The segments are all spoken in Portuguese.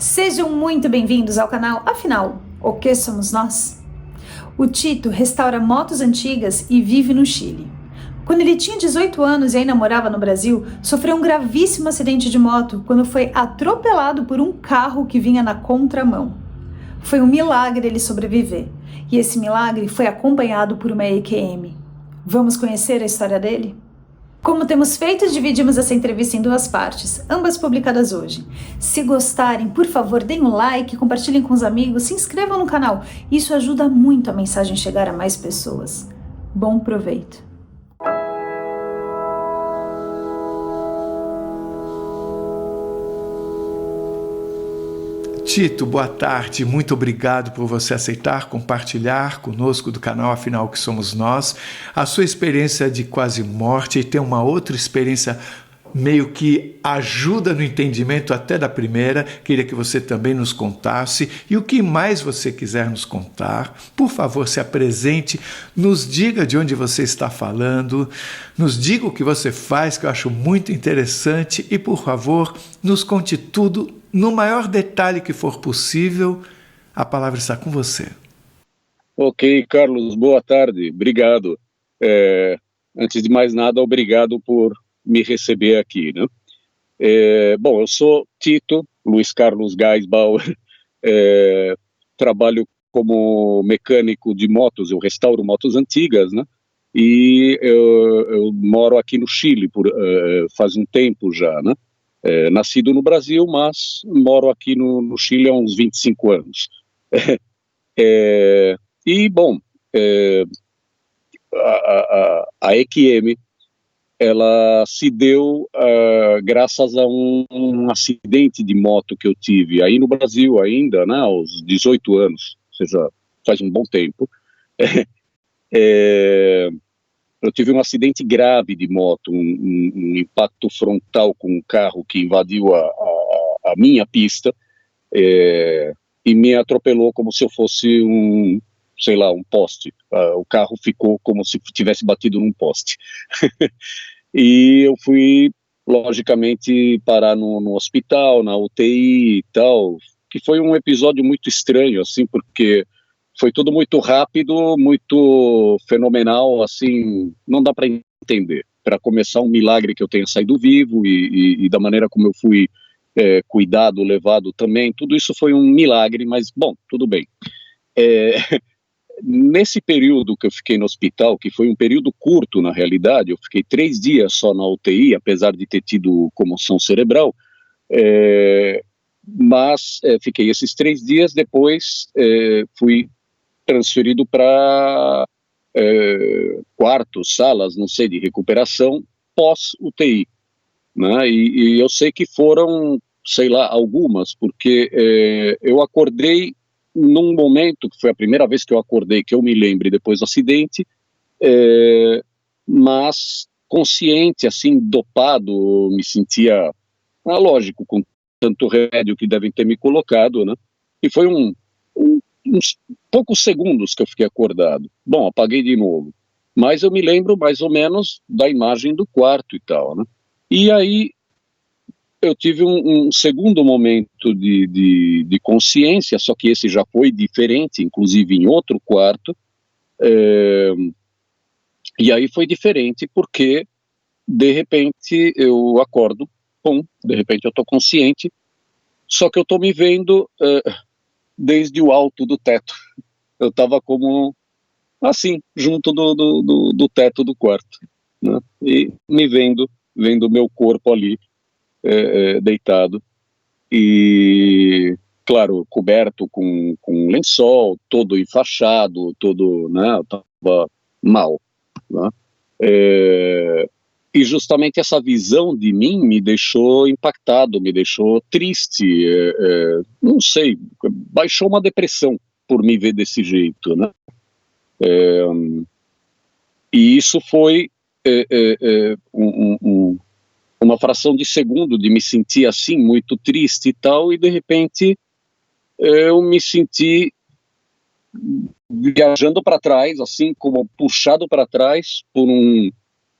Sejam muito bem-vindos ao canal Afinal, o que somos nós? O Tito restaura motos antigas e vive no Chile. Quando ele tinha 18 anos e ainda morava no Brasil, sofreu um gravíssimo acidente de moto quando foi atropelado por um carro que vinha na contramão. Foi um milagre ele sobreviver, e esse milagre foi acompanhado por uma EQM. Vamos conhecer a história dele? Como temos feito, dividimos essa entrevista em duas partes, ambas publicadas hoje. Se gostarem, por favor, deem um like, compartilhem com os amigos, se inscrevam no canal. Isso ajuda muito a mensagem chegar a mais pessoas. Bom proveito! Tito, boa tarde, muito obrigado por você aceitar compartilhar conosco do canal Afinal que Somos Nós, a sua experiência de quase morte e ter uma outra experiência meio que ajuda no entendimento até da primeira. Queria que você também nos contasse e o que mais você quiser nos contar. Por favor, se apresente, nos diga de onde você está falando, nos diga o que você faz, que eu acho muito interessante, e por favor, nos conte tudo no maior detalhe que for possível. A palavra está com você. Ok, Carlos, boa tarde, obrigado. Antes de mais nada, obrigado por me receber aqui, né? Bom, eu sou Tito, Luiz Carlos Geisbauer, trabalho como mecânico de motos, eu restauro motos antigas, né? E eu moro aqui no Chile faz um tempo já, né? Nascido no Brasil, mas moro aqui no Chile há uns 25 anos. E, bom, a EQM, ela se deu graças a um acidente de moto que eu tive aí no Brasil ainda, né, aos 18 anos, ou seja, faz um bom tempo. Eu tive um acidente grave de moto, um impacto frontal com um carro que invadiu a minha pista e me atropelou como se eu fosse um poste. O carro ficou como se tivesse batido num poste. E eu fui, logicamente, parar no hospital, na UTI e tal, que foi um episódio muito estranho, assim, porque foi tudo muito rápido, muito fenomenal, assim, não dá para entender. Para começar, um milagre que eu tenha saído vivo e da maneira como eu fui cuidado, levado também, tudo isso foi um milagre, mas, bom, tudo bem. Nesse período que eu fiquei no hospital, que foi um período curto na realidade, eu fiquei 3 dias só na UTI, apesar de ter tido comoção cerebral, mas fiquei esses 3 dias, depois fui transferido para quartos, salas, não sei, de recuperação pós-UTI, né? E eu sei que foram, sei lá, algumas, porque eu acordei num momento, que foi a primeira vez que eu acordei, que eu me lembre depois do acidente, mas consciente, assim, dopado, me sentia, lógico, com tanto remédio que devem ter me colocado, né? E foi uns poucos segundos que eu fiquei acordado. Bom, apaguei de novo. Mas eu me lembro mais ou menos da imagem do quarto e tal, né? E aí eu tive um segundo momento de consciência, só que esse já foi diferente, inclusive em outro quarto, e aí foi diferente porque, de repente, eu acordo, pum, de repente eu estou consciente, só que eu estou me vendo desde o alto do teto. Eu estava como, assim, junto do teto do quarto, né? E me vendo o meu corpo ali, deitado, e, claro, coberto com lençol, todo enfaixado, todo, né, eu estava mal, né? E justamente essa visão de mim me deixou impactado, me deixou triste, não sei, baixou uma depressão por me ver desse jeito, né? E isso foi uma fração de segundo de me sentir assim, muito triste e tal, e de repente eu me senti viajando para trás, assim como puxado para trás por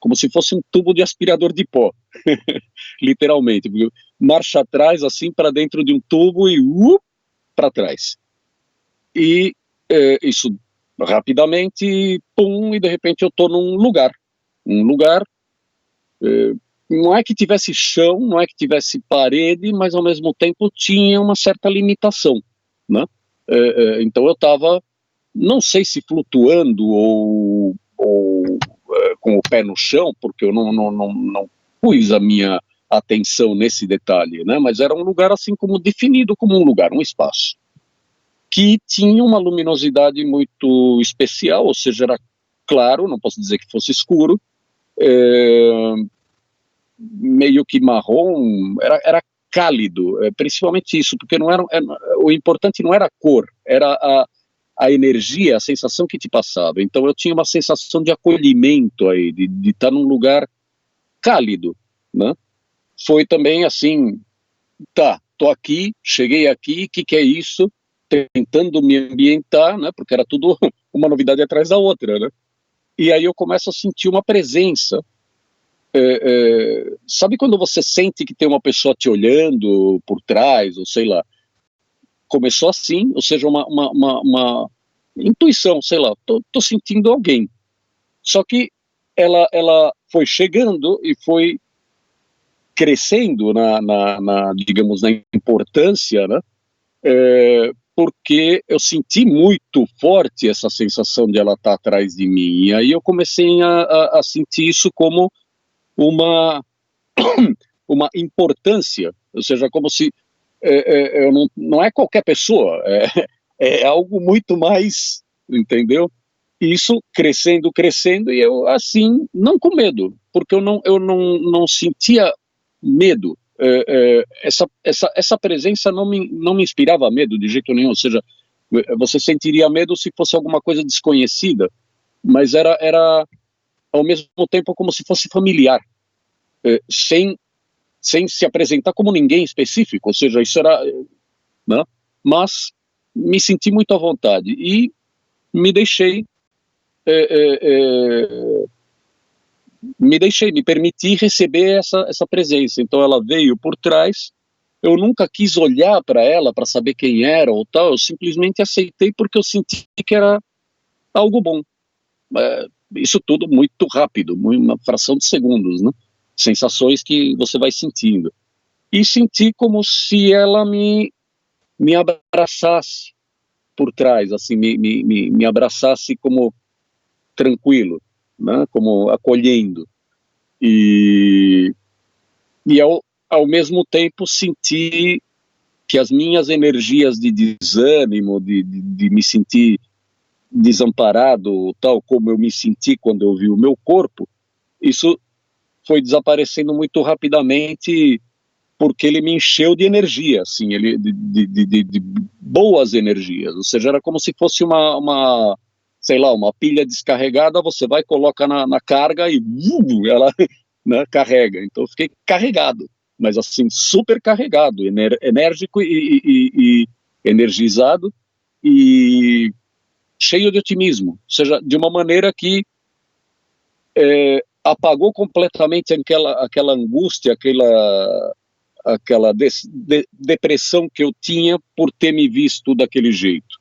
como se fosse um tubo de aspirador de pó, literalmente, marcha atrás assim para dentro de um tubo e para trás. E isso rapidamente, pum, e de repente eu estou num lugar, não é que tivesse chão, não é que tivesse parede, mas ao mesmo tempo tinha uma certa limitação, né? Então eu estava, não sei se flutuando ou com o pé no chão, porque eu não pus a minha atenção nesse detalhe, né? Mas era um lugar assim como definido como um lugar, um espaço, que tinha uma luminosidade muito especial, ou seja, era claro, não posso dizer que fosse escuro, meio que marrom, era cálido, principalmente isso, porque não era, o importante não era a cor, era a energia, a sensação que te passava. Então eu tinha uma sensação de acolhimento aí, de estar num lugar cálido, né? Foi também assim, tô aqui, cheguei aqui, o que é isso? Tentando me ambientar, né? Porque era tudo uma novidade atrás da outra, né? E aí eu começo a sentir uma presença. Sabe quando você sente que tem uma pessoa te olhando por trás, ou sei lá? Começou assim, ou seja, uma intuição, sei lá, tô sentindo alguém. Só que ela foi chegando e foi crescendo digamos, na importância, né? Porque eu senti muito forte essa sensação de ela estar atrás de mim. E aí eu comecei a sentir isso como uma importância, ou seja, como se não é qualquer pessoa, é algo muito mais, entendeu? E isso crescendo, e eu assim, não com medo, porque eu não sentia medo. Essa presença não me inspirava medo de jeito nenhum, ou seja, você sentiria medo se fosse alguma coisa desconhecida, mas era ao mesmo tempo como se fosse familiar, sem se apresentar como ninguém específico, ou seja, isso era, né? Mas me senti muito à vontade e me deixei, me permiti receber essa presença. Então ela veio por trás, eu nunca quis olhar para ela para saber quem era ou tal, eu simplesmente aceitei porque eu senti que era algo bom. Isso tudo muito rápido, uma fração de segundos, né? Sensações que você vai sentindo. E senti como se ela me abraçasse por trás, assim, me abraçasse como tranquilo, né? Como acolhendo. E ao mesmo tempo senti que as minhas energias de desânimo, de me sentir desamparado, tal como eu me senti quando eu vi o meu corpo, isso foi desaparecendo muito rapidamente, porque ele me encheu de energia, assim, de boas energias, ou seja, era como se fosse sei lá, uma pilha descarregada, você vai, coloca na carga e ela, né, carrega. Então eu fiquei carregado, mas assim, super carregado, enérgico e energizado e cheio de otimismo, ou seja, de uma maneira que apagou completamente aquela angústia, aquela depressão que eu tinha por ter me visto daquele jeito.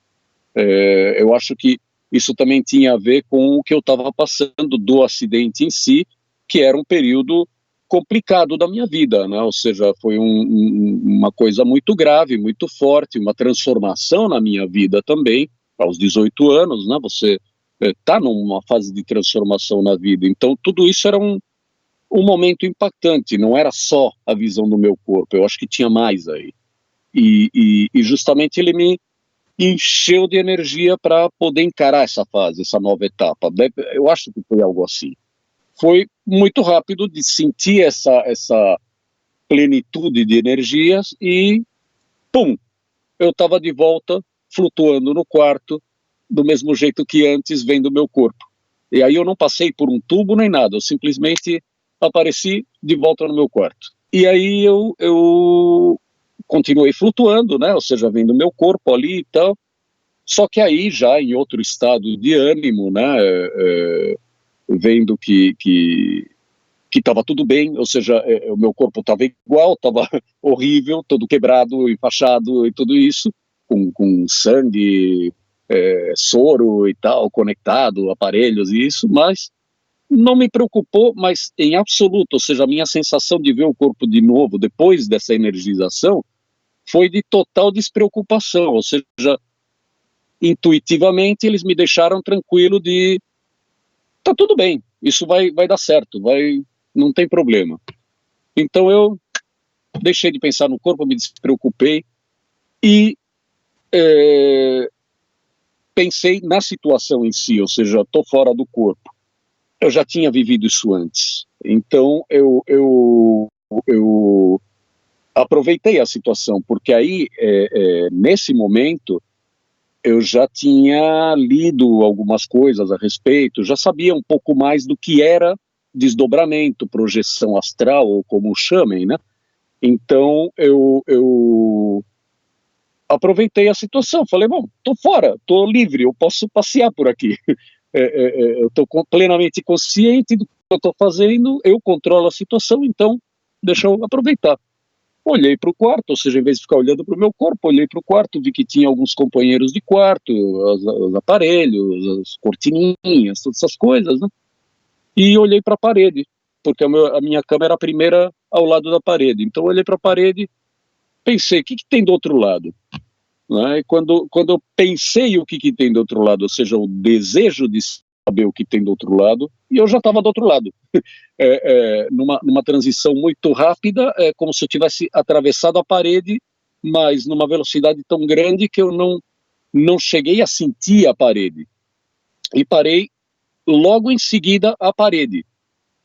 Eu acho que isso também tinha a ver com o que eu estava passando do acidente em si, que era um período complicado da minha vida, né? Ou seja, foi uma coisa muito grave, muito forte, uma transformação na minha vida também, aos 18 anos, né? Você está numa fase de transformação na vida, então tudo isso era um momento impactante, não era só a visão do meu corpo, eu acho que tinha mais aí, e justamente ele me encheu de energia para poder encarar essa fase, essa nova etapa. Eu acho que foi algo assim. Foi muito rápido de sentir essa plenitude de energias e, pum, eu estava de volta, flutuando no quarto, do mesmo jeito que antes, vendo o meu corpo. E aí eu não passei por um tubo nem nada, eu simplesmente apareci de volta no meu quarto. E aí eu continuei flutuando, né? Ou seja, vendo o meu corpo ali e tal. Só que aí já em outro estado de ânimo, né? vendo que estava tudo bem, ou seja, o meu corpo estava igual, estava horrível, todo quebrado, enfaixado e tudo isso, com sangue, soro e tal, conectado, aparelhos e isso, mas não me preocupou, mas em absoluto, ou seja, a minha sensação de ver o corpo de novo, depois dessa energização, foi de total despreocupação, ou seja, intuitivamente eles me deixaram tranquilo de, tá tudo bem, isso vai dar certo, não tem problema. Então eu deixei de pensar no corpo, me despreocupei e pensei na situação em si, ou seja, estou fora do corpo. Eu já tinha vivido isso antes, então eu aproveitei a situação, porque aí, nesse momento, eu já tinha lido algumas coisas a respeito, já sabia um pouco mais do que era desdobramento, projeção astral, ou como chamem, né? Então, eu aproveitei a situação, falei, bom, estou fora, estou livre, eu posso passear por aqui. Eu estou plenamente consciente do que eu estou fazendo, eu controlo a situação, então deixa eu aproveitar. Olhei para o quarto, ou seja, em vez de ficar olhando para o meu corpo, olhei para o quarto, vi que tinha alguns companheiros de quarto, os aparelhos, as cortininhas, todas essas coisas, né? E olhei para a parede, porque a minha cama era a primeira ao lado da parede. Então olhei para a parede, pensei, o que tem do outro lado? Né? E quando eu pensei o que tem do outro lado, ou seja, o desejo de saber o que tem do outro lado, e eu já estava do outro lado. Numa transição muito rápida, como se eu tivesse atravessado a parede, mas numa velocidade tão grande que eu não cheguei a sentir a parede. E parei logo em seguida a parede.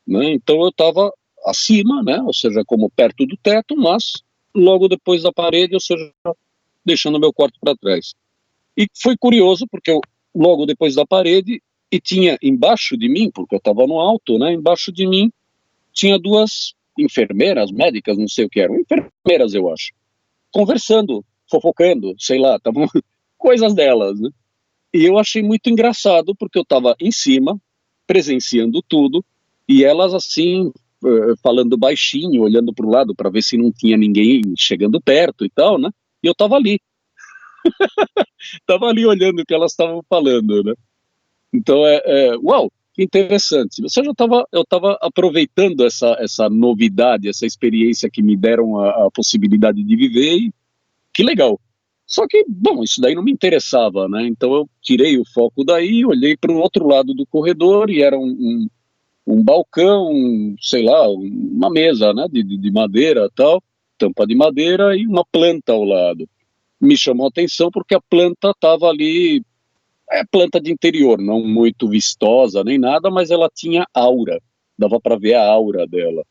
Né? Então eu estava acima, né? Ou seja, como perto do teto, mas logo depois da parede, ou seja, deixando meu quarto para trás. E foi curioso, porque eu, logo depois da parede, e tinha embaixo de mim, porque eu estava no alto, né? Embaixo de mim tinha duas enfermeiras, médicas, não sei o que eram, enfermeiras eu acho, conversando, fofocando, sei lá, estavam coisas delas, né? E eu achei muito engraçado, porque eu estava em cima, presenciando tudo, e elas assim, falando baixinho, olhando para o lado para ver se não tinha ninguém chegando perto e tal, né? E eu estava ali olhando o que elas estavam falando, né? Então, uau, que interessante. Eu estava aproveitando essa novidade, essa experiência que me deram a possibilidade de viver, e que legal. Só que, bom, isso daí não me interessava, né? Então eu tirei o foco daí, olhei para o outro lado do corredor e era um balcão, sei lá, uma mesa, né, de madeira tal, tampa de madeira e uma planta ao lado. Me chamou a atenção porque a planta estava ali, planta de interior, não muito vistosa nem nada, mas ela tinha aura, dava para ver a aura dela.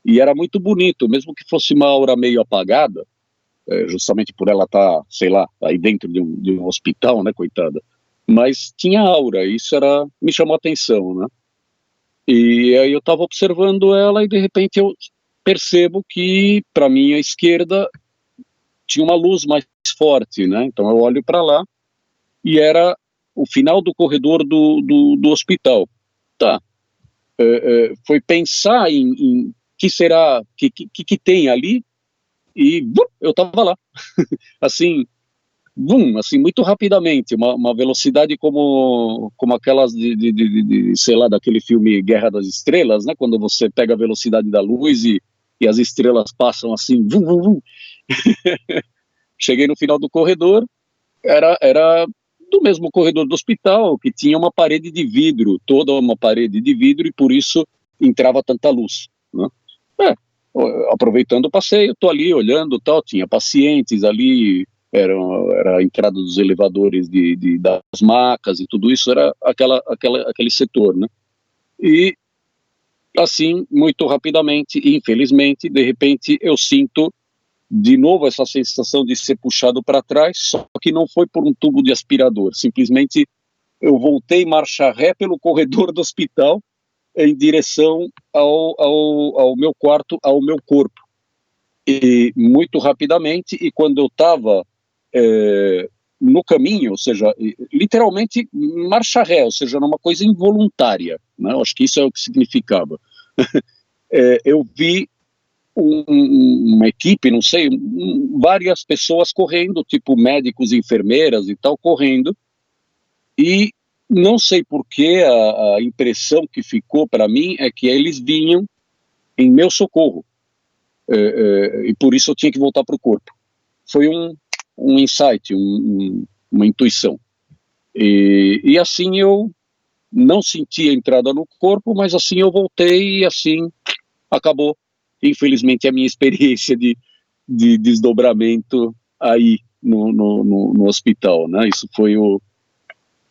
E era muito bonito, mesmo que fosse uma aura meio apagada, justamente por ela estar, sei lá, aí dentro de um hospital, né, coitada. Mas tinha aura, isso me chamou a atenção, né? E aí eu estava observando ela e de repente eu percebo que para minha esquerda tinha uma luz mais forte, né? Então eu olho para lá e era o final do corredor do hospital. Tá, foi pensar em que será, que tem ali, e eu estava lá, assim, assim, muito rapidamente, uma velocidade como aquelas sei lá, daquele filme Guerra das Estrelas, né, quando você pega a velocidade da luz e as estrelas passam assim, vum, vum, vum. Cheguei no final do corredor, era do mesmo corredor do hospital, que tinha uma parede de vidro, toda uma parede de vidro, e por isso entrava tanta luz, né? Aproveitando o passeio, estou ali olhando, tal, tinha pacientes ali, era a entrada dos elevadores das macas e tudo isso, era aquele setor, né? E assim, muito rapidamente, infelizmente, de repente eu sinto de novo essa sensação de ser puxado para trás, só que não foi por um tubo de aspirador, simplesmente eu voltei marcha ré pelo corredor do hospital em direção ao meu quarto, ao meu corpo. E muito rapidamente, e quando eu estava no caminho, ou seja, literalmente marcha ré, ou seja, numa coisa involuntária, né? Eu acho que isso é o que significava. Eu vi uma equipe, não sei, várias pessoas correndo, tipo médicos, enfermeiras e tal, correndo, e não sei por que a impressão que ficou para mim é que eles vinham em meu socorro, e por isso eu tinha que voltar para o corpo. Foi um insight, uma intuição. E assim eu não senti a entrada no corpo, mas assim eu voltei e assim acabou, infelizmente, a minha experiência de desdobramento aí no hospital, né? Isso foi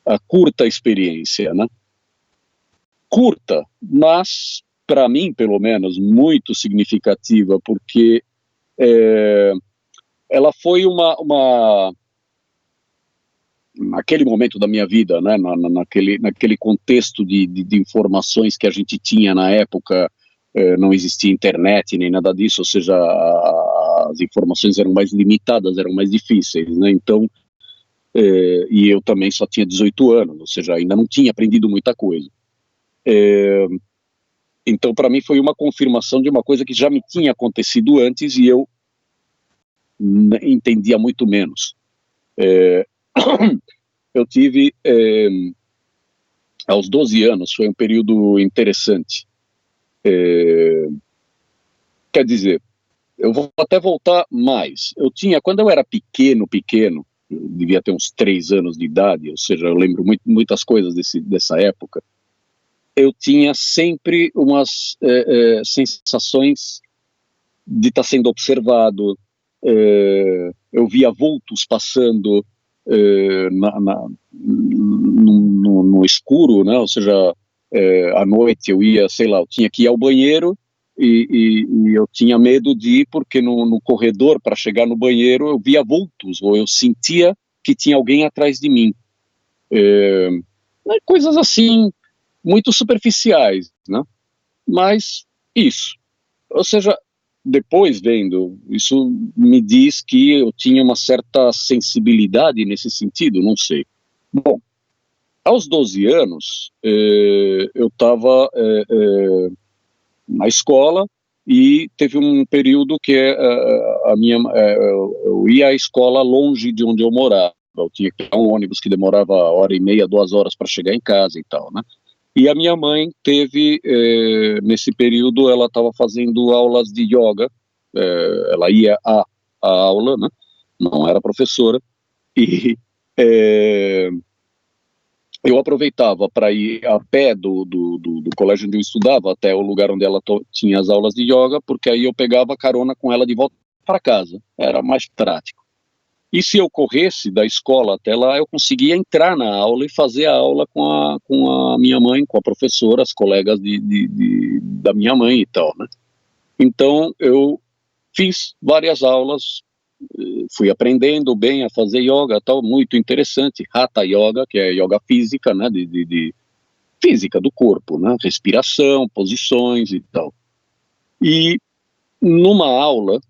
a curta experiência, né? Curta, mas para mim, pelo menos, muito significativa, porque ela foi naquele momento da minha vida, né, naquele contexto de informações que a gente tinha na época, não existia internet nem nada disso, ou seja, as informações eram mais limitadas, eram mais difíceis, né, então, e eu também só tinha 18 anos, ou seja, ainda não tinha aprendido muita coisa. Então, para mim, foi uma confirmação de uma coisa que já me tinha acontecido antes e eu entendia muito menos. Eu tive, aos 12 anos, foi um período interessante. Quer dizer, eu vou até voltar mais. Quando eu era pequeno, eu devia ter uns 3 anos de idade, ou seja, eu lembro muitas coisas dessa época, eu tinha sempre umas sensações de estar sendo observado, eu via vultos passando no escuro, né? Ou seja, à noite eu ia, sei lá, eu tinha que ir ao banheiro e eu tinha medo de ir porque no corredor para chegar no banheiro eu via vultos, ou eu sentia que tinha alguém atrás de mim. Coisas assim, muito superficiais, né? Mas isso, ou seja, depois vendo, isso me diz que eu tinha uma certa sensibilidade nesse sentido, não sei. Bom, aos 12 anos, eu estava na escola e teve um período que eu ia à escola longe de onde eu morava. Eu tinha que pegar um ônibus que demorava 1h30, 2 horas para chegar em casa e tal, né? E a minha mãe teve, nesse período, ela estava fazendo aulas de yoga, ela ia à aula, né? Não era professora, e eu aproveitava para ir a pé do colégio onde eu estudava até o lugar onde ela tinha as aulas de yoga, porque aí eu pegava carona com ela de volta para casa, era mais prático. E se eu corresse da escola até lá, eu conseguia entrar na aula e fazer a aula com a minha mãe, com a professora, as colegas da minha mãe e tal, né? Então, eu fiz várias aulas, fui aprendendo bem a fazer yoga, tal, muito interessante, Hatha Yoga, que é yoga física, né, de física do corpo, né, respiração, posições e tal. E numa aula,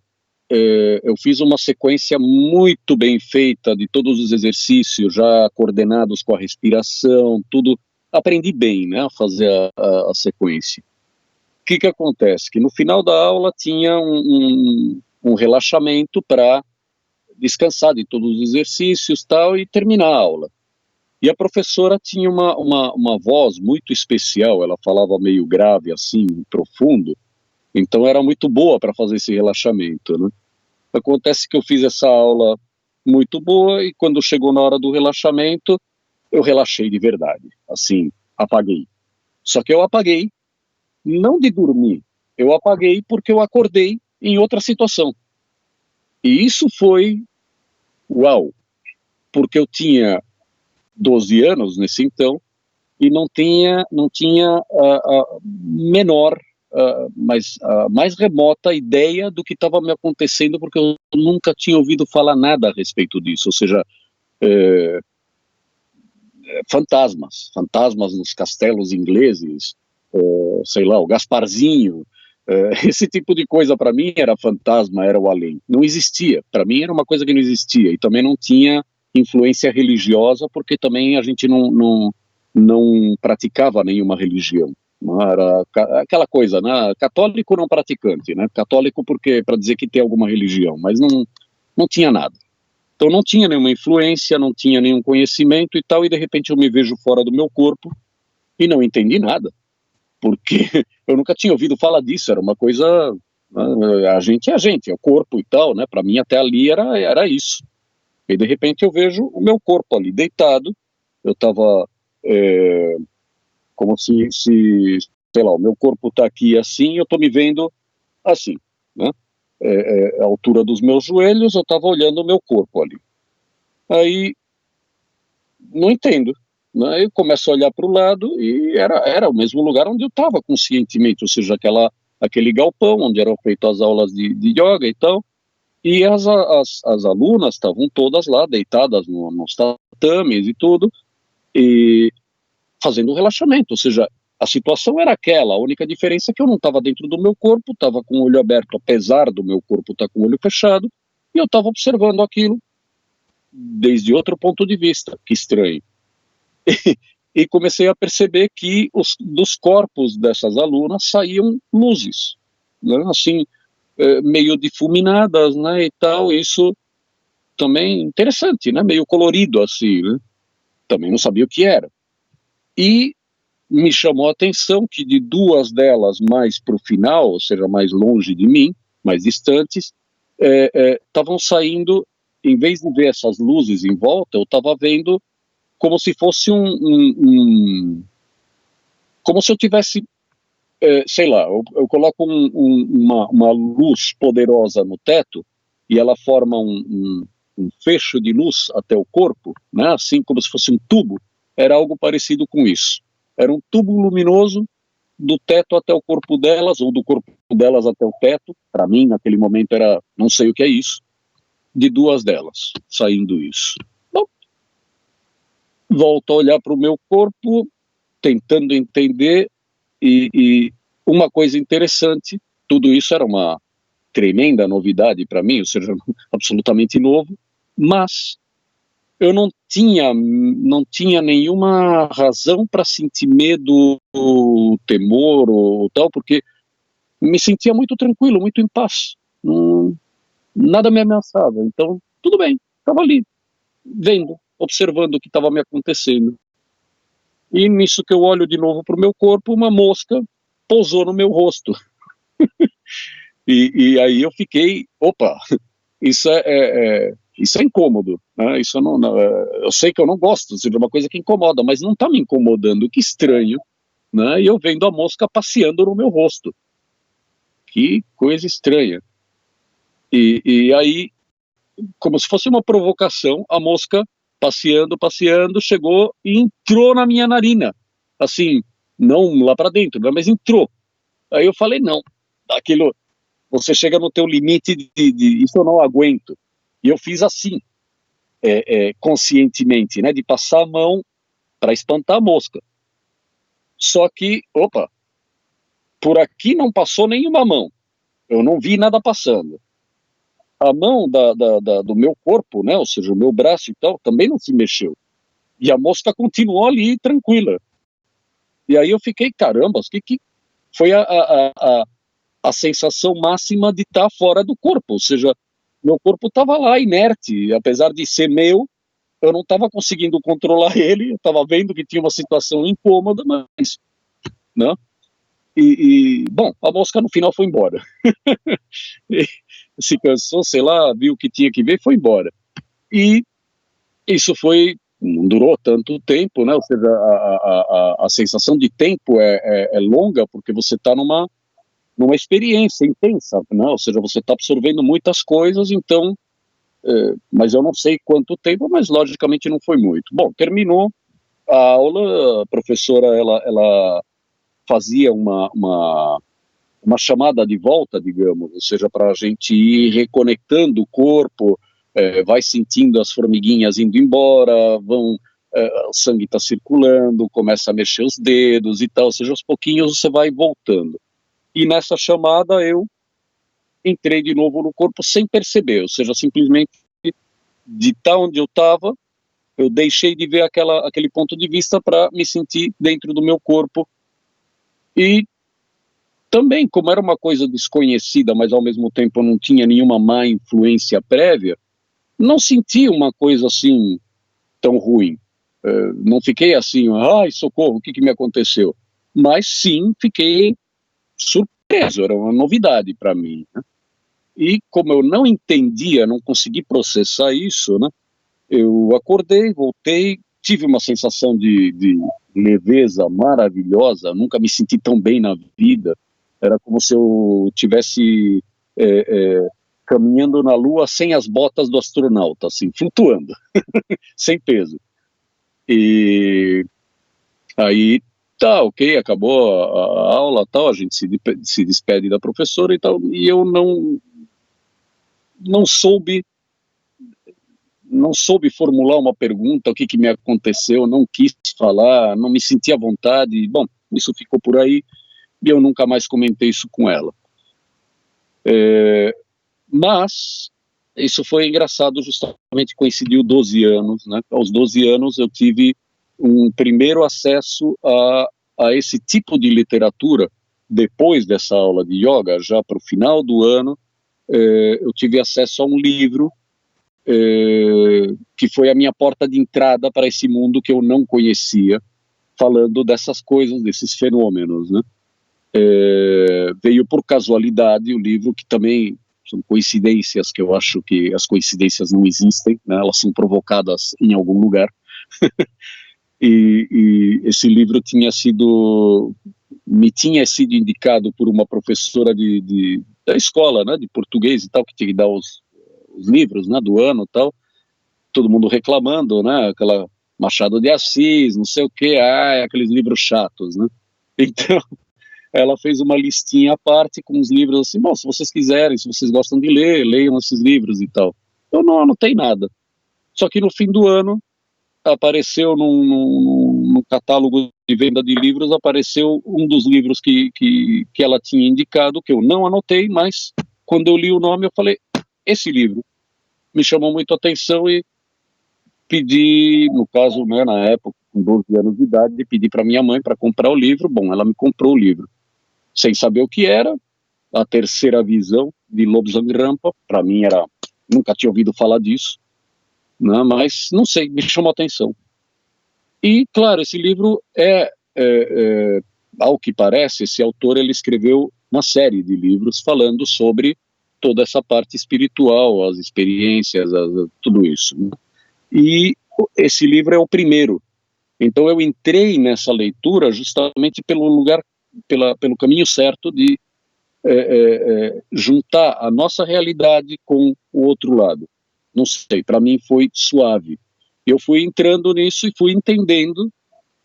eu fiz uma sequência muito bem feita de todos os exercícios, já coordenados com a respiração, tudo. Aprendi bem, né, a fazer a sequência. O que acontece? Que no final da aula tinha um relaxamento para descansar de todos os exercícios tal, e terminar a aula. E a professora tinha uma voz muito especial, ela falava meio grave assim, profundo, então era muito boa para fazer esse relaxamento, né? Acontece que eu fiz essa aula muito boa e quando chegou na hora do relaxamento, eu relaxei de verdade, assim, apaguei. Só que eu apaguei, não de dormir, eu apaguei porque eu acordei em outra situação. E isso foi, uau, porque eu tinha 12 anos nesse então e não tinha a menor, mais remota ideia do que estava me acontecendo, porque eu nunca tinha ouvido falar nada a respeito disso, ou seja, fantasmas nos castelos ingleses, sei lá, o Gasparzinho, esse tipo de coisa para mim era fantasma, era o além, não existia, para mim era uma coisa que não existia, e também não tinha influência religiosa, porque também a gente não praticava nenhuma religião. Não era aquela coisa, né? Católico não praticante, né? Católico porque para dizer que tem alguma religião, mas não tinha nada. Então não tinha nenhuma influência, não tinha nenhum conhecimento e tal, e de repente eu me vejo fora do meu corpo e não entendi nada, porque eu nunca tinha ouvido falar disso, era uma coisa, a gente, é o corpo e tal, né? Para mim até ali era isso. E de repente eu vejo o meu corpo ali deitado, eu estava como se, sei lá, o meu corpo está aqui assim, eu estou me vendo assim, né? A altura dos meus joelhos, eu estava olhando o meu corpo ali. Aí, não entendo, né? Eu começo a olhar para o lado e era o mesmo lugar onde eu estava conscientemente, ou seja, aquele galpão onde eram feitas as aulas de yoga e tal, e as alunas estavam todas lá, deitadas nos tatames e tudo, e fazendo um relaxamento, ou seja, a situação era aquela, a única diferença é que eu não estava dentro do meu corpo, estava com o olho aberto, apesar do meu corpo estar com o olho fechado, e eu estava observando aquilo desde outro ponto de vista, que estranho. E comecei a perceber que dos corpos dessas alunas saíam luzes, né, assim, meio difuminadas, né, e tal, isso também interessante, né, meio colorido assim, né, também não sabia o que era. E me chamou a atenção que de duas delas mais para o final, ou seja, mais longe de mim, mais distantes, estavam saindo, em vez de ver essas luzes em volta, eu estava vendo como se fosse como se eu tivesse, sei lá, eu coloco uma luz poderosa no teto e ela forma um fecho de luz até o corpo, né, assim como se fosse um tubo, era algo parecido com isso. Era um tubo luminoso do teto até o corpo delas, ou do corpo delas até o teto. Para mim, naquele momento, era, não sei o que é isso, de duas delas, saindo isso. Bom, volto a olhar para o meu corpo, tentando entender, e uma coisa interessante, tudo isso era uma tremenda novidade para mim, ou seja, absolutamente novo, mas eu não tinha nenhuma razão para sentir medo, temor ou tal, porque me sentia muito tranquilo, muito em paz. Nada me ameaçava. Então, tudo bem, estava ali, vendo, observando o que estava me acontecendo. E nisso que eu olho de novo para o meu corpo, uma mosca pousou no meu rosto. E aí eu fiquei, opa, isso isso é incômodo, né? Isso eu sei que eu não gosto, é uma coisa que incomoda, mas não está me incomodando, que estranho, né? E eu vendo a mosca passeando no meu rosto, que coisa estranha. E aí, como se fosse uma provocação, a mosca passeando, chegou e entrou na minha narina, assim, não lá para dentro, né? Mas entrou. Aí eu falei, não, aquilo, você chega no teu limite de isso eu não aguento. E eu fiz assim, conscientemente, né, de passar a mão para espantar a mosca. Só que, opa, por aqui não passou nenhuma mão. Eu não vi nada passando. A mão do meu corpo, né, ou seja, o meu braço e tal, também não se mexeu. E a mosca continuou ali, tranquila. E aí eu fiquei, caramba, que foi a sensação máxima de estar fora do corpo, ou seja, meu corpo estava lá, inerte, apesar de ser meu, eu não estava conseguindo controlar ele, eu estava vendo que tinha uma situação incômoda, mas, né? Bom, a mosca no final foi embora. Se cansou, sei lá, viu o que tinha que ver e foi embora. E isso não durou tanto tempo, né? Ou seja, a sensação de tempo é longa, porque você está numa experiência intensa, né? Ou seja, você está absorvendo muitas coisas, então, mas eu não sei quanto tempo, mas logicamente não foi muito. Bom, terminou a aula, a professora, ela fazia uma chamada de volta, digamos, ou seja, para a gente ir reconectando o corpo, vai sentindo as formiguinhas indo embora, o sangue está circulando, começa a mexer os dedos e tal, ou seja, aos pouquinhos você vai voltando. E nessa chamada eu entrei de novo no corpo sem perceber, ou seja, simplesmente de estar onde eu estava, eu deixei de ver aquele ponto de vista para me sentir dentro do meu corpo. E também, como era uma coisa desconhecida, mas ao mesmo tempo eu não tinha nenhuma má influência prévia, não senti uma coisa assim tão ruim. Não fiquei assim, ai, socorro, o que me aconteceu? Mas sim, fiquei surpreso, era uma novidade para mim, né? E como eu não entendia, não consegui processar isso, né? Eu acordei, voltei, tive uma sensação de leveza maravilhosa, nunca me senti tão bem na vida. Era como se eu tivesse caminhando na Lua sem as botas do astronauta, assim, flutuando, sem peso. E aí, tá, ok, acabou a aula, tal, a gente se despede da professora e tal, e eu não soube formular uma pergunta, o que me aconteceu, não quis falar, não me senti à vontade, bom, isso ficou por aí, e eu nunca mais comentei isso com ela. Mas isso foi engraçado, justamente coincidiu 12 anos, né? Aos 12 anos eu tive um primeiro acesso a esse tipo de literatura. Depois dessa aula de yoga, já para o final do ano, eu tive acesso a um livro que foi a minha porta de entrada para esse mundo que eu não conhecia, falando dessas coisas, desses fenômenos, né? Veio por casualidade o livro, que também são coincidências, que eu acho que as coincidências não existem, né? Elas são provocadas em algum lugar. e esse livro me tinha sido indicado por uma professora da escola, né, de português e tal, que tinha que dar os livros, né, do ano e tal, todo mundo reclamando, né, aquela Machado de Assis, não sei o que, aqueles livros chatos, né, então ela fez uma listinha à parte com os livros assim, bom, se vocês quiserem, se vocês gostam de ler, leiam esses livros e tal. Eu não anotei nada, só que no fim do ano apareceu no catálogo de venda de livros, apareceu um dos livros que ela tinha indicado, que eu não anotei, mas quando eu li o nome eu falei, esse livro me chamou muito a atenção e pedi, no caso, né, na época, com 12 anos de idade, pedi para minha mãe para comprar o livro. Bom, ela me comprou o livro, sem saber o que era, A Terceira Visão, de Lobsang Rampa. Para mim nunca tinha ouvido falar disso, né, mas não sei, me chamou a atenção. E, claro, esse livro ao que parece, esse autor ele escreveu uma série de livros falando sobre toda essa parte espiritual, as experiências, tudo isso, né? E esse livro é o primeiro. Então eu entrei nessa leitura justamente pelo caminho certo de juntar a nossa realidade com o outro lado. Não sei, para mim foi suave. Eu fui entrando nisso e fui entendendo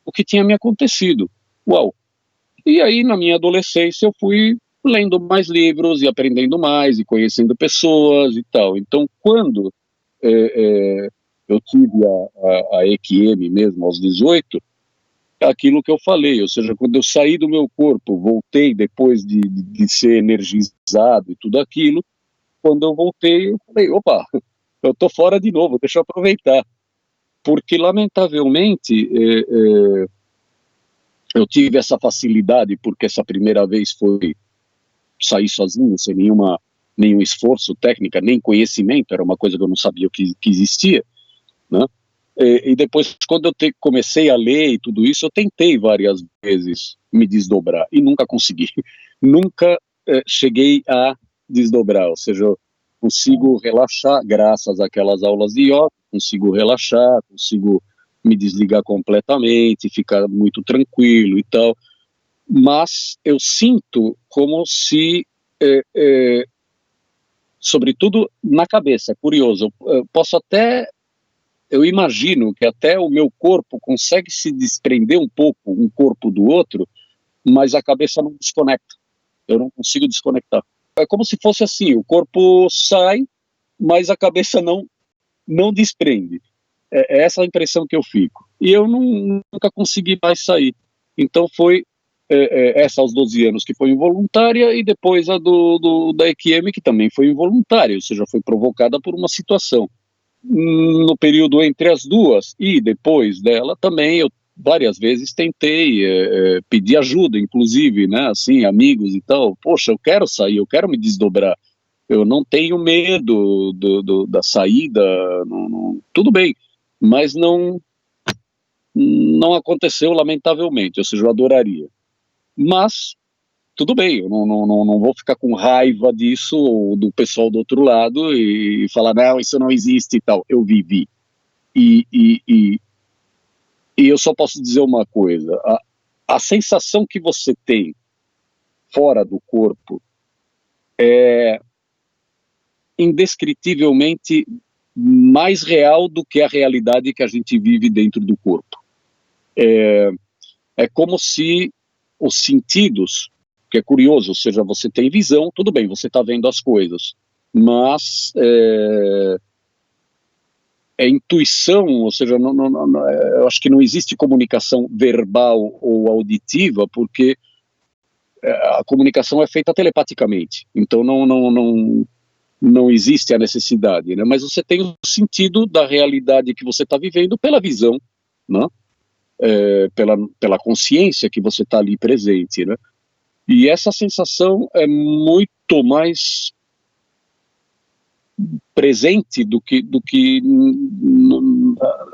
o que tinha me acontecido. Uau! E aí, na minha adolescência, eu fui lendo mais livros e aprendendo mais e conhecendo pessoas e tal. Então, quando eu tive a EQM mesmo aos 18, aquilo que eu falei, ou seja, quando eu saí do meu corpo, voltei depois de ser energizado e tudo aquilo, quando eu voltei, eu falei, opa, eu tô fora de novo, deixa eu aproveitar. Porque, lamentavelmente, eu tive essa facilidade, porque essa primeira vez foi sair sozinho, sem nenhum esforço técnico, nem conhecimento, era uma coisa que eu não sabia que existia, né? E depois, quando eu comecei a ler e tudo isso, eu tentei várias vezes me desdobrar, e nunca consegui. Nunca cheguei a desdobrar, ou seja, eu consigo relaxar, graças àquelas aulas de yoga, consigo relaxar, consigo me desligar completamente, ficar muito tranquilo e tal, mas eu sinto como se, sobretudo na cabeça, é curioso, eu imagino que até o meu corpo consegue se desprender um pouco, um corpo do outro, mas a cabeça não desconecta, eu não consigo desconectar. É como se fosse assim, o corpo sai, mas a cabeça não desprende. É essa a impressão que eu fico. E eu nunca consegui mais sair. Então foi essa aos 12 anos, que foi involuntária, e depois a da EQM, que também foi involuntária, ou seja, foi provocada por uma situação. no período entre as duas e depois dela também eu várias vezes tentei pedir ajuda, inclusive, né, assim, amigos e tal. Poxa, eu quero sair, eu quero me desdobrar, eu não tenho medo da saída, tudo bem, mas não aconteceu, lamentavelmente, ou seja, eu adoraria. Mas tudo bem, eu não vou ficar com raiva disso, ou do pessoal do outro lado, e falar, não, isso não existe e tal. Eu vivi. E eu só posso dizer uma coisa, a sensação que você tem fora do corpo é indescritivelmente mais real do que a realidade que a gente vive dentro do corpo. É como se os sentidos, que é curioso, ou seja, você tem visão, tudo bem, você está vendo as coisas, mas é intuição, ou seja, eu acho que não existe comunicação verbal ou auditiva, porque a comunicação é feita telepaticamente, então não existe a necessidade, né? Mas você tem o sentido da realidade que você está vivendo pela visão, né? Pela consciência que você está ali presente, né? E essa sensação é muito mais presente do que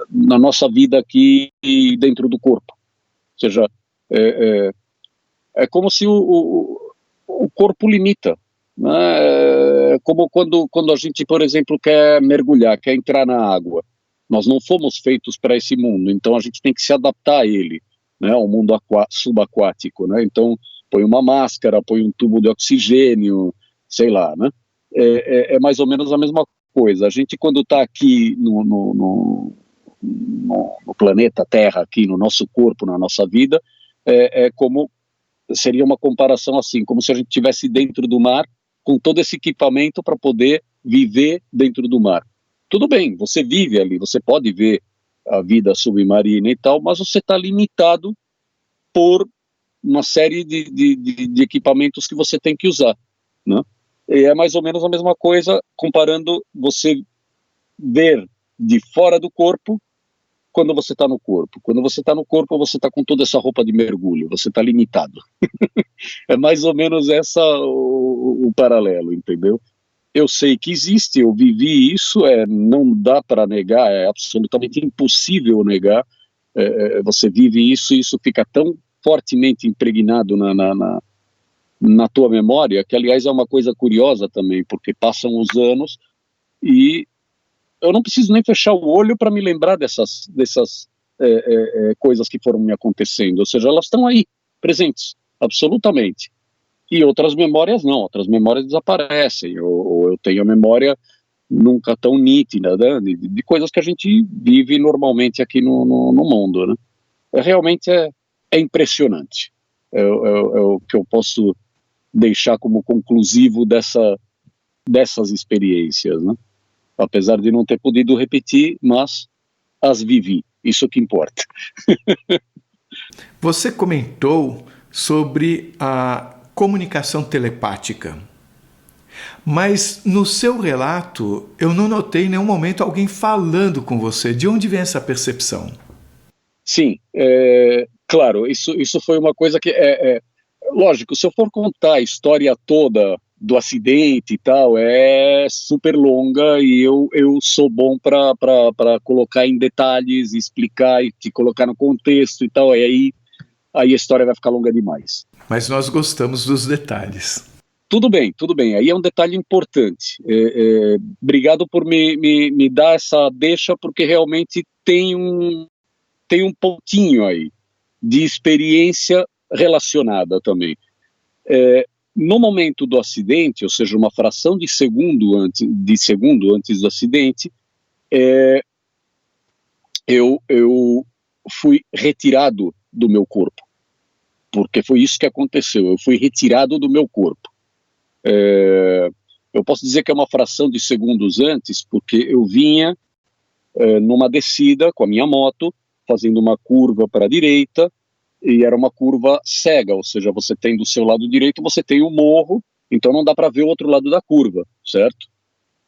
na nossa vida aqui dentro do corpo. Ou seja, é como se o corpo limita, né? É como quando a gente, por exemplo, quer mergulhar, quer entrar na água. Nós não fomos feitos para esse mundo, então a gente tem que se adaptar a ele, né? Ao mundo subaquático, né? Então põe uma máscara, põe um tubo de oxigênio, sei lá, né? É mais ou menos a mesma coisa. A gente, quando está aqui no planeta Terra, aqui no nosso corpo, na nossa vida, como seria uma comparação assim, como se a gente estivesse dentro do mar, com todo esse equipamento para poder viver dentro do mar. Tudo bem, você vive ali, você pode ver a vida submarina e tal, mas você está limitado por uma série de equipamentos que você tem que usar, né? E é mais ou menos a mesma coisa comparando você ver de fora do corpo quando você está no corpo. Quando você está no corpo, você está com toda essa roupa de mergulho, você está limitado. É mais ou menos o paralelo, entendeu? Eu sei que existe, eu vivi isso, não dá para negar, é absolutamente impossível negar. Você vive isso e isso fica tão fortemente impregnado na tua memória, que aliás é uma coisa curiosa também, porque passam os anos e eu não preciso nem fechar o olho para me lembrar dessas coisas que foram me acontecendo, ou seja, elas estão aí, presentes, absolutamente. E outras memórias não, outras memórias desaparecem, ou eu tenho a memória nunca tão nítida, né, de coisas que a gente vive normalmente aqui no mundo, né? Realmente é impressionante, é o que eu posso deixar como conclusivo dessas experiências, né? Apesar de não ter podido repetir, mas as vivi, isso que importa. Você comentou sobre a comunicação telepática, mas no seu relato eu não notei em nenhum momento alguém falando com você. De onde vem essa percepção? Sim, claro, isso foi uma coisa que lógico, se eu for contar a história toda do acidente e tal, é super longa e eu sou bom para colocar em detalhes, explicar e te colocar no contexto e tal, e aí a história vai ficar longa demais. Mas nós gostamos dos detalhes. Tudo bem, aí é um detalhe importante. Obrigado por me dar essa deixa, porque realmente tem um pontinho aí de experiência relacionada também. No momento do acidente, ou seja, uma fração de segundo antes do acidente, eu fui retirado do meu corpo, porque foi isso que aconteceu, eu fui retirado do meu corpo. Eu posso dizer que é uma fração de segundos antes, porque eu vinha numa descida com a minha moto, fazendo uma curva para a direita, e era uma curva cega, ou seja, você tem do seu lado direito, você tem o morro, então não dá para ver o outro lado da curva, certo?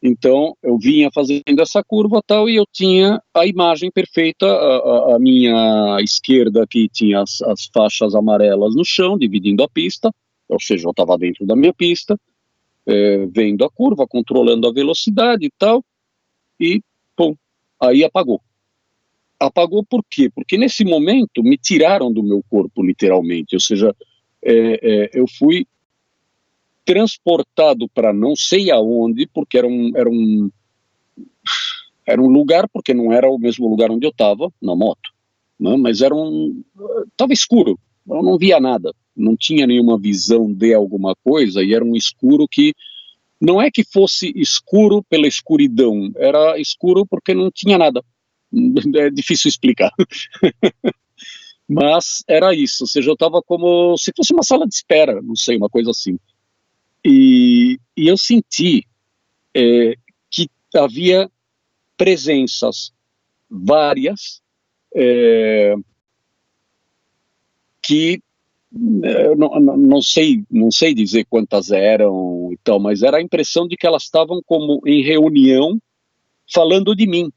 Então, eu vinha fazendo essa curva tal, e eu tinha a imagem perfeita, a minha esquerda aqui tinha as faixas amarelas no chão, dividindo a pista, ou seja, eu estava dentro da minha pista, vendo a curva, controlando a velocidade e tal, e, pum, aí apagou. Apagou por quê? Porque nesse momento me tiraram do meu corpo, literalmente, ou seja, eu fui transportado para não sei aonde, porque era um lugar, porque não era o mesmo lugar onde eu estava, na moto, né? Mas estava escuro, eu não via nada, não tinha nenhuma visão de alguma coisa, e era um escuro que, não é que fosse escuro pela escuridão, era escuro porque não tinha nada, é difícil explicar. Mas era isso, ou seja, eu estava como se fosse uma sala de espera, não sei, uma coisa assim. E eu senti que havia presenças várias que não sei dizer quantas eram e tal, mas era a impressão de que elas estavam como em reunião falando de mim.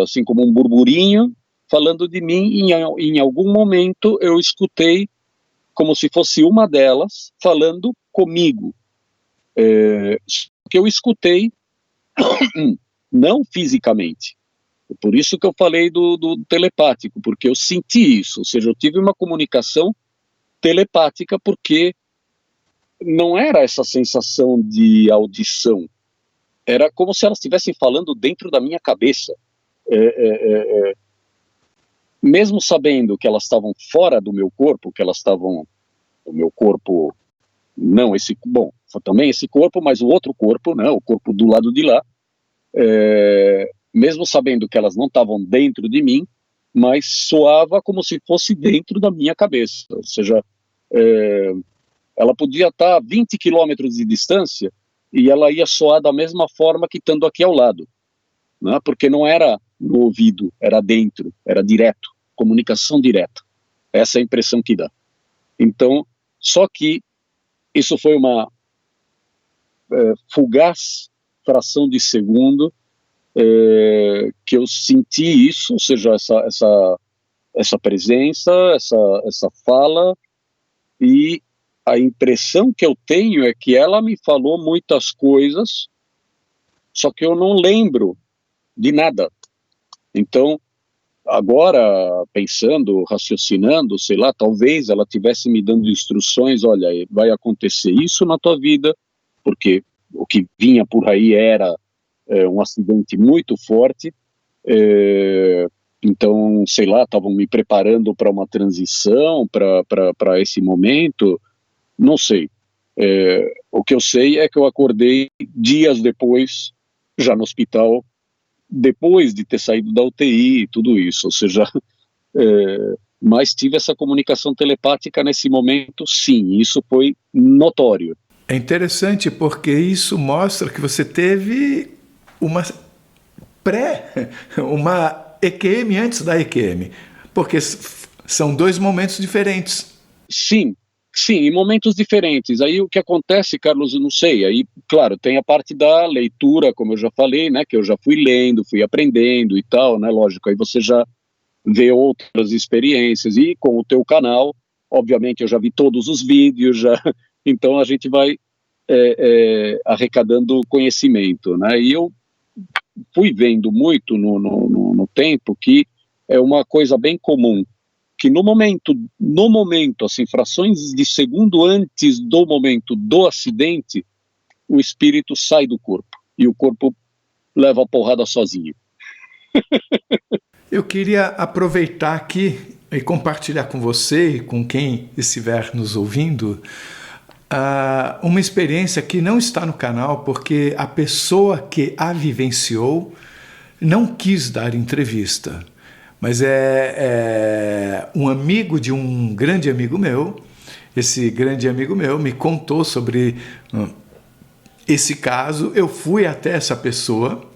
Assim como um burburinho falando de mim, e em algum momento eu escutei como se fosse uma delas falando comigo. Que eu escutei não fisicamente. Por isso que eu falei do telepático, porque eu senti isso, ou seja, eu tive uma comunicação telepática, porque não era essa sensação de audição, era como se elas estivessem falando dentro da minha cabeça. Mesmo sabendo que elas estavam fora do meu corpo, que elas estavam no meu corpo, não esse, bom, também esse corpo, mas o outro corpo, né, o corpo do lado de lá, mesmo sabendo que elas não estavam dentro de mim, mas soava como se fosse dentro da minha cabeça, ou seja, ela podia estar a 20 quilômetros de distância e ela ia soar da mesma forma que estando aqui ao lado, né? Porque não era no ouvido, era dentro, era direto, comunicação direta. Essa é a impressão que dá. Então, só que isso foi uma fugaz fração de segundo que eu senti isso, ou seja, essa presença, essa fala, e a impressão que eu tenho é que ela me falou muitas coisas, só que eu não lembro de nada. Então, agora, pensando, raciocinando, sei lá, talvez ela estivesse me dando instruções, olha, vai acontecer isso na tua vida, porque o que vinha por aí era um acidente muito forte, então, sei lá, estavam me preparando para uma transição, para esse momento, não sei. O que eu sei é que eu acordei dias depois, já no hospital, depois de ter saído da UTI e tudo isso, ou seja, mas tive essa comunicação telepática nesse momento, sim, isso foi notório. É interessante porque isso mostra que você teve uma EQM antes da EQM, porque são dois momentos diferentes. Sim, em momentos diferentes. Aí o que acontece, Carlos, eu não sei. Aí, claro, tem a parte da leitura, como eu já falei, né, que eu já fui lendo, fui aprendendo e tal, né, lógico, aí você já vê outras experiências, e com o teu canal, obviamente eu já vi todos os vídeos, já, então a gente vai arrecadando conhecimento, né, e eu fui vendo muito no tempo que é uma coisa bem comum, que no momento, assim, frações de segundo antes do momento do acidente, o espírito sai do corpo, e o corpo leva a porrada sozinho. Eu queria aproveitar aqui e compartilhar com você e com quem estiver nos ouvindo uma experiência que não está no canal porque a pessoa que a vivenciou não quis dar entrevista, mas é um amigo de um grande amigo meu. Esse grande amigo meu me contou sobre esse caso. Eu fui até essa pessoa,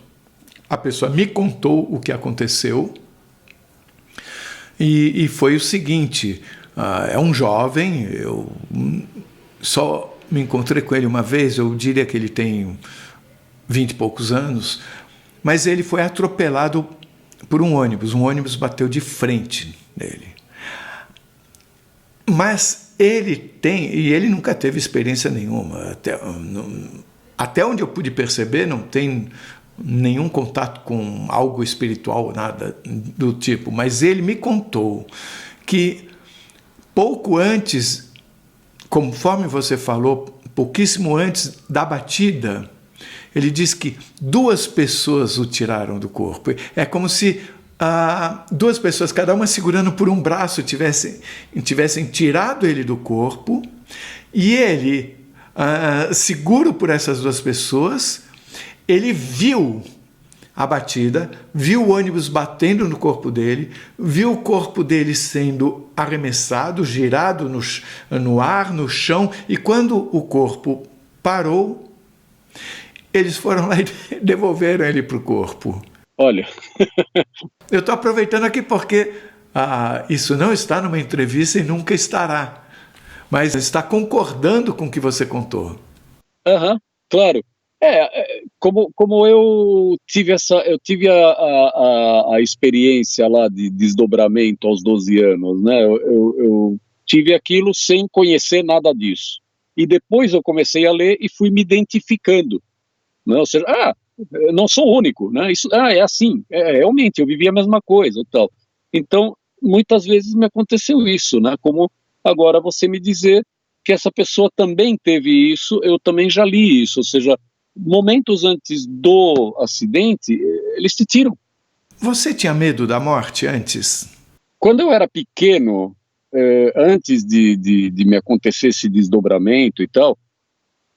a pessoa me contou o que aconteceu, e foi o seguinte: é um jovem, eu só me encontrei com ele uma vez, eu diria que ele tem 20 e poucos anos, mas ele foi atropelado por um ônibus bateu de frente nele. Mas ele nunca teve experiência nenhuma, até onde eu pude perceber, não tem nenhum contato com algo espiritual, nada do tipo, mas ele me contou que pouco antes, conforme você falou, pouquíssimo antes da batida, ele diz que 2 pessoas o tiraram do corpo. É como se 2 pessoas, cada uma segurando por um braço, tivessem tirado ele do corpo, e ele, seguro por essas 2 pessoas, ele viu a batida, viu o ônibus batendo no corpo dele, viu o corpo dele sendo arremessado, girado no ar, no chão, e quando o corpo parou, eles foram lá e devolveram ele para o corpo. Olha, eu estou aproveitando aqui porque isso não está numa entrevista e nunca estará, mas está concordando com o que você contou. Claro. Como eu tive a experiência lá de desdobramento aos 12 anos, né? Eu tive aquilo sem conhecer nada disso. E depois eu comecei a ler e fui me identificando, né? Ou seja, eu não sou único, né? Isso, é assim, realmente, eu vivi a mesma coisa e tal. Então, muitas vezes me aconteceu isso, né? Como agora você me dizer que essa pessoa também teve isso, eu também já li isso, ou seja, momentos antes do acidente, eles te tiram. Você tinha medo da morte antes? Quando eu era pequeno, antes de me acontecer esse desdobramento e tal,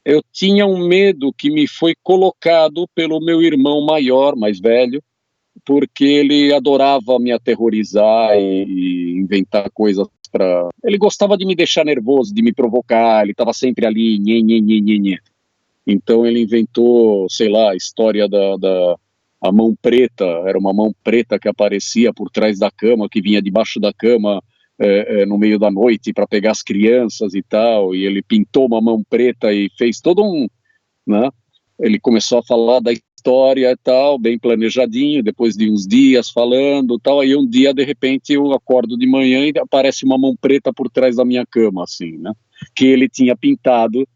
eu tinha um medo que me foi colocado pelo meu irmão maior, mais velho, porque ele adorava me aterrorizar e inventar coisas para... Ele gostava de me deixar nervoso, de me provocar, ele estava sempre ali, nhe. Então ele inventou, sei lá, a história a mão preta, era uma mão preta que aparecia por trás da cama, que vinha debaixo da cama no meio da noite para pegar as crianças e tal, e ele pintou uma mão preta e fez todo né? Ele começou a falar da história e tal, bem planejadinho, depois de uns dias falando e tal, aí um dia, de repente, eu acordo de manhã e aparece uma mão preta por trás da minha cama, assim, né? Que ele tinha pintado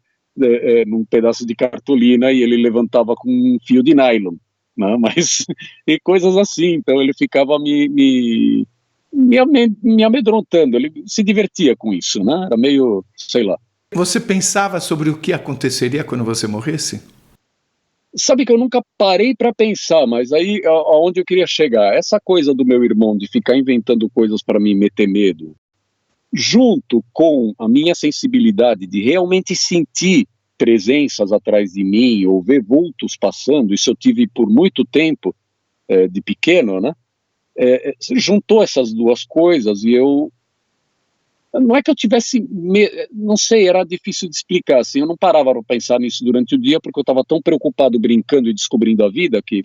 num pedaço de cartolina e ele levantava com um fio de nylon, né? Mas, e coisas assim, então ele ficava me amedrontando, ele se divertia com isso, né? Era meio, sei lá. Você pensava sobre o que aconteceria quando você morresse? Sabe que eu nunca parei para pensar, mas aí aonde eu queria chegar, essa coisa do meu irmão de ficar inventando coisas para me meter medo, junto com a minha sensibilidade de realmente sentir presenças atrás de mim ou ver vultos passando, isso eu tive por muito tempo de pequeno, né? Juntou essas 2 coisas e eu não é que eu tivesse, não sei, era difícil de explicar, assim, eu não parava para pensar nisso durante o dia porque eu estava tão preocupado brincando e descobrindo a vida que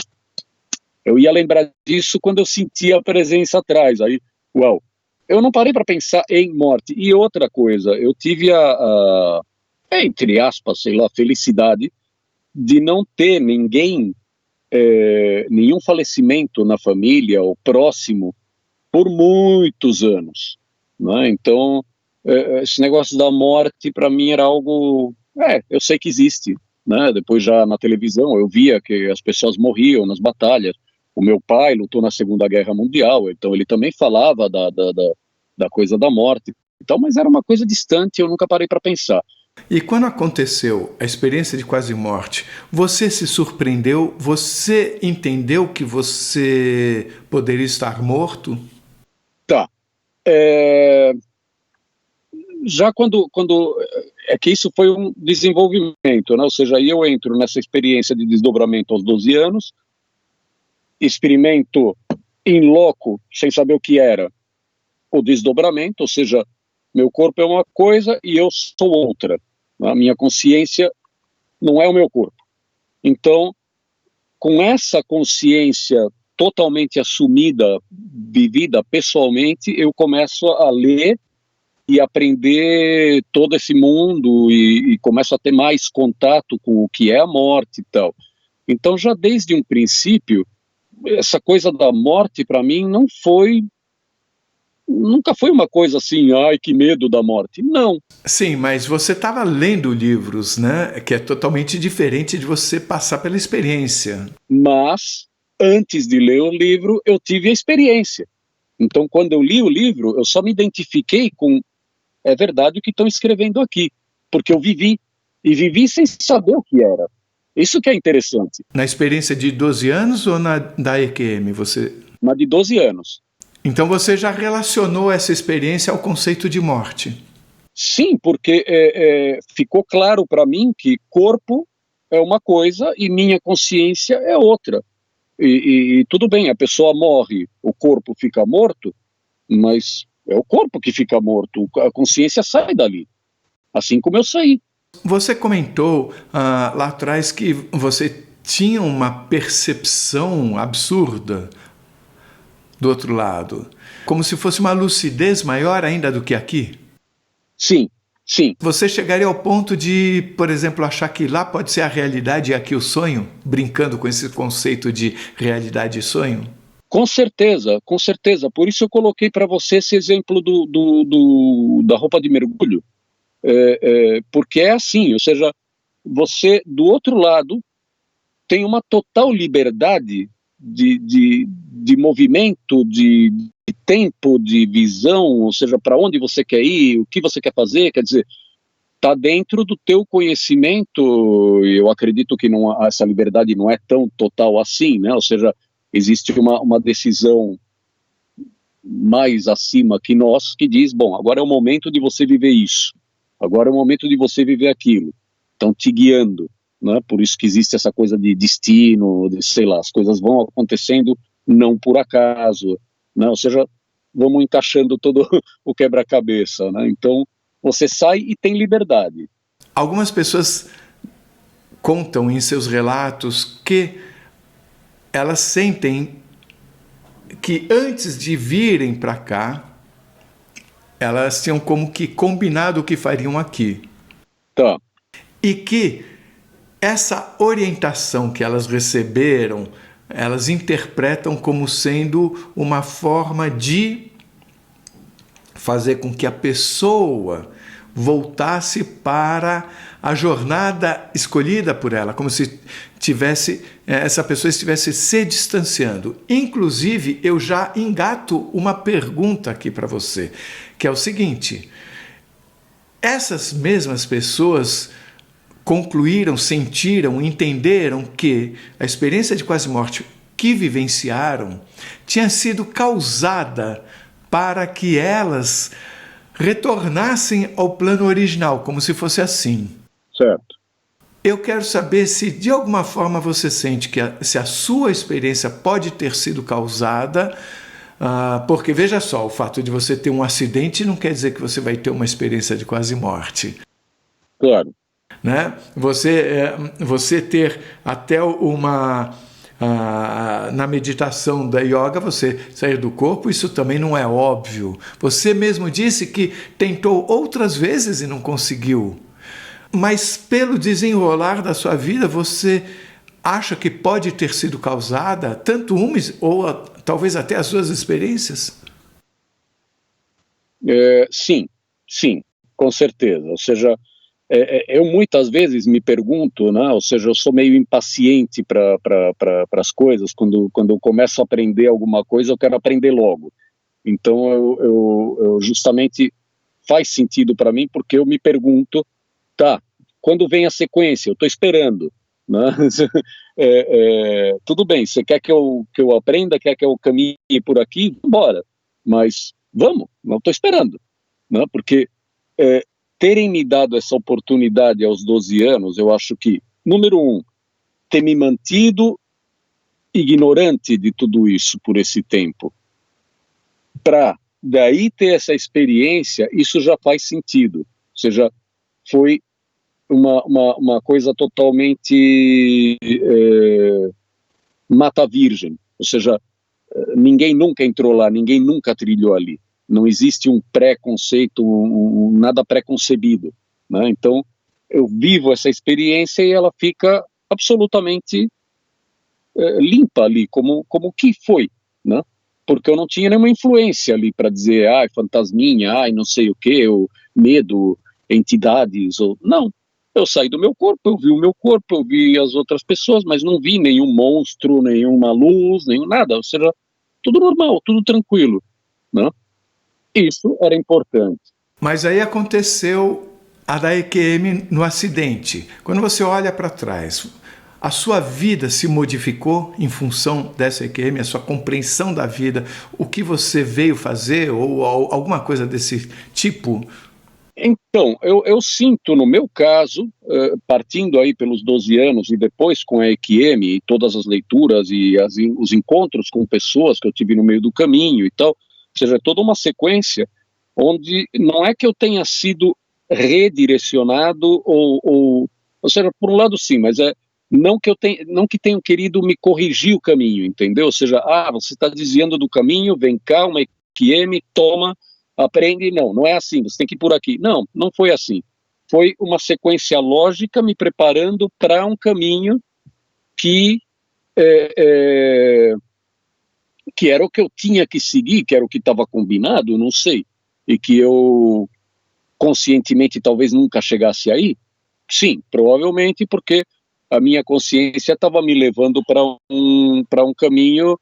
eu ia lembrar disso quando eu sentia a presença atrás, aí, uau, eu não parei para pensar em morte. E outra coisa, eu tive entre aspas, sei lá, felicidade de não ter ninguém, nenhum falecimento na família ou próximo por muitos anos, né? Então, esse negócio da morte para mim era algo, eu sei que existe, né? Depois já na televisão eu via que as pessoas morriam nas batalhas. O meu pai lutou na Segunda Guerra Mundial, então ele também falava da coisa da morte, então, mas era uma coisa distante, eu nunca parei para pensar. E quando aconteceu a experiência de quase morte, você se surpreendeu? Você entendeu que você poderia estar morto? Tá. Já quando é que isso foi um desenvolvimento, né? Ou seja, aí eu entro nessa experiência de desdobramento aos 12 anos, experimento in loco, sem saber o que era, o desdobramento, ou seja, meu corpo é uma coisa e eu sou outra. A minha consciência não é o meu corpo. Então, com essa consciência totalmente assumida, vivida pessoalmente, eu começo a ler e aprender todo esse mundo e começo a ter mais contato com o que é a morte e tal. Então, já desde um princípio, essa coisa da morte para mim nunca foi uma coisa assim, ai, que medo da morte. Não. Sim, mas você estava lendo livros, né? Que é totalmente diferente de você passar pela experiência. Mas, antes de ler o livro, eu tive a experiência. Então, quando eu li o livro, eu só me identifiquei com, é verdade o que estão escrevendo aqui, porque eu vivi, e vivi sem saber o que era. Isso que é interessante. Na experiência de 12 anos ou na da EQM? Uma de 12 anos. Então você já relacionou essa experiência ao conceito de morte? Sim, porque ficou claro para mim que corpo é uma coisa e minha consciência é outra. E tudo bem, a pessoa morre, o corpo fica morto, mas é o corpo que fica morto, a consciência sai dali, assim como eu saí. Você comentou lá atrás que você tinha uma percepção absurda do outro lado, como se fosse uma lucidez maior ainda do que aqui. Sim, sim. Você chegaria ao ponto de, por exemplo, achar que lá pode ser a realidade e aqui o sonho, brincando com esse conceito de realidade e sonho? Com certeza, com certeza. Por isso eu coloquei para você esse exemplo da roupa de mergulho. Porque é assim, ou seja, você do outro lado tem uma total liberdade de movimento, de tempo, de visão, ou seja, para onde você quer ir, o que você quer fazer, quer dizer, está dentro do teu conhecimento, e eu acredito que essa liberdade não é tão total assim, né? Ou seja, existe uma decisão mais acima que nós, que diz, bom, agora é o momento de você viver isso, agora é o momento de você viver aquilo, estão te guiando, né? Por isso que existe essa coisa de destino, sei lá, as coisas vão acontecendo não por acaso, né? Ou seja, vamos encaixando todo o quebra-cabeça, né? Então, você sai e tem liberdade. Algumas pessoas contam em seus relatos que elas sentem que antes de virem para cá, elas tinham como que combinado o que fariam aqui. Tá. E que essa orientação que elas receberam, elas interpretam como sendo uma forma de fazer com que a pessoa voltasse para a jornada escolhida por ela, como se essa pessoa estivesse se distanciando. Inclusive, eu já engato uma pergunta aqui para você, que é o seguinte: essas mesmas pessoas concluíram, sentiram, entenderam que a experiência de quase morte que vivenciaram tinha sido causada para que elas retornassem ao plano original, como se fosse assim. Certo. Eu quero saber se de alguma forma você sente que se a sua experiência pode ter sido causada, porque veja só, o fato de você ter um acidente não quer dizer que você vai ter uma experiência de quase morte. Claro. Né? Você ter até na meditação da yoga, você sair do corpo, isso também não é óbvio. Você mesmo disse que tentou outras vezes e não conseguiu. Mas pelo desenrolar da sua vida, você acha que pode ter sido causada tanto uma ou talvez até as duas experiências? Sim, com certeza. Ou seja, eu muitas vezes me pergunto, né? Ou seja, eu sou meio impaciente para as coisas. Quando eu começo a aprender alguma coisa, eu quero aprender logo. Então, eu justamente faz sentido para mim, porque eu me pergunto, tá, quando vem a sequência, eu estou esperando, né? Tudo bem, você quer que eu aprenda, quer que eu caminhe por aqui, bora, mas vamos, eu estou esperando, né? Porque terem me dado essa oportunidade aos 12 anos, eu acho que, número 1, ter me mantido ignorante de tudo isso por esse tempo, para daí ter essa experiência, isso já faz sentido. Ou seja, foi uma coisa totalmente mata virgem. Ou seja, ninguém nunca entrou lá, ninguém nunca trilhou ali. não existe um pré-conceito, nada pré-concebido, né? Então, eu vivo essa experiência e ela fica absolutamente limpa ali, como que foi, né? Porque eu não tinha nenhuma influência ali para dizer, ai, fantasminha, ai, não sei o que, ou medo, entidades, ou... Não, eu saí do meu corpo, eu vi o meu corpo, eu vi as outras pessoas, mas não vi nenhum monstro, nenhuma luz, nenhum nada, ou seja, tudo normal, tudo tranquilo, né? Isso era importante. Mas aí aconteceu a da EQM no acidente. Quando você olha para trás, a sua vida se modificou em função dessa EQM, a sua compreensão da vida, o que você veio fazer ou alguma coisa desse tipo? Então, eu sinto, no meu caso, partindo aí pelos 12 anos e depois com a EQM e todas as leituras e os encontros com pessoas que eu tive no meio do caminho e tal, ou seja, é toda uma sequência onde não é que eu tenha sido redirecionado ou seja, por um lado sim, mas não que tenham querido me corrigir o caminho, entendeu? Ou seja, você está desviando do caminho, vem cá, uma EQM, toma, aprende, não é assim, você tem que ir por aqui. Não foi assim. Foi uma sequência lógica me preparando para um caminho que era o que eu tinha que seguir, que era o que estava combinado, não sei, e que eu conscientemente talvez nunca chegasse aí. Sim, provavelmente porque a minha consciência estava me levando para um caminho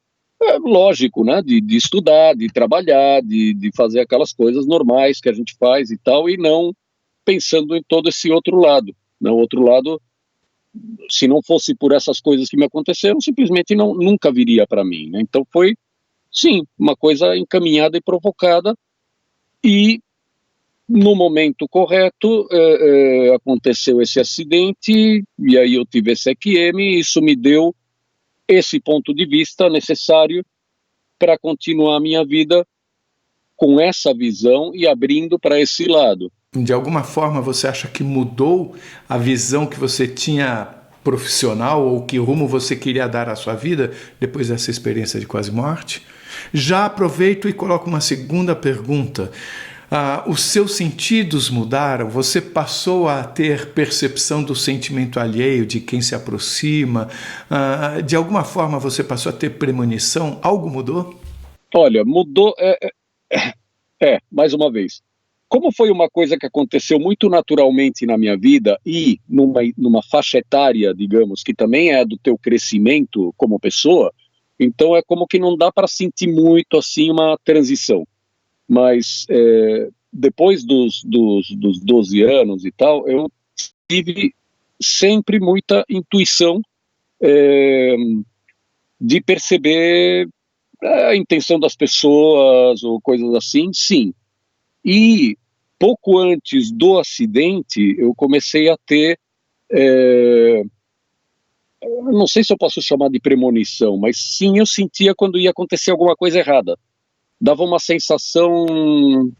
lógico, né, de estudar, de trabalhar, de fazer aquelas coisas normais que a gente faz e tal, e não pensando em todo esse outro lado. O outro lado, se não fosse por essas coisas que me aconteceram, simplesmente nunca viria para mim, né? Então foi, sim, uma coisa encaminhada e provocada, e no momento correto aconteceu esse acidente, e aí eu tive esse EQM, e isso me deu esse ponto de vista necessário para continuar a minha vida com essa visão e abrindo para esse lado. De alguma forma você acha que mudou a visão que você tinha profissional ou que rumo você queria dar à sua vida depois dessa experiência de quase morte? Já aproveito e coloco uma segunda pergunta. Os seus sentidos mudaram? Você passou a ter percepção do sentimento alheio, de quem se aproxima? De alguma forma você passou a ter premonição? Algo mudou? Olha, mudou, mais uma vez. Como foi uma coisa que aconteceu muito naturalmente na minha vida e numa faixa etária, digamos, que também é do teu crescimento como pessoa, então é como que não dá para sentir muito assim uma transição. Mas depois dos 12 anos e tal, eu tive sempre muita intuição de perceber a intenção das pessoas ou coisas assim, sim. E pouco antes do acidente, eu comecei a ter, não sei se eu posso chamar de premonição, mas sim, eu sentia quando ia acontecer alguma coisa errada. Dava uma sensação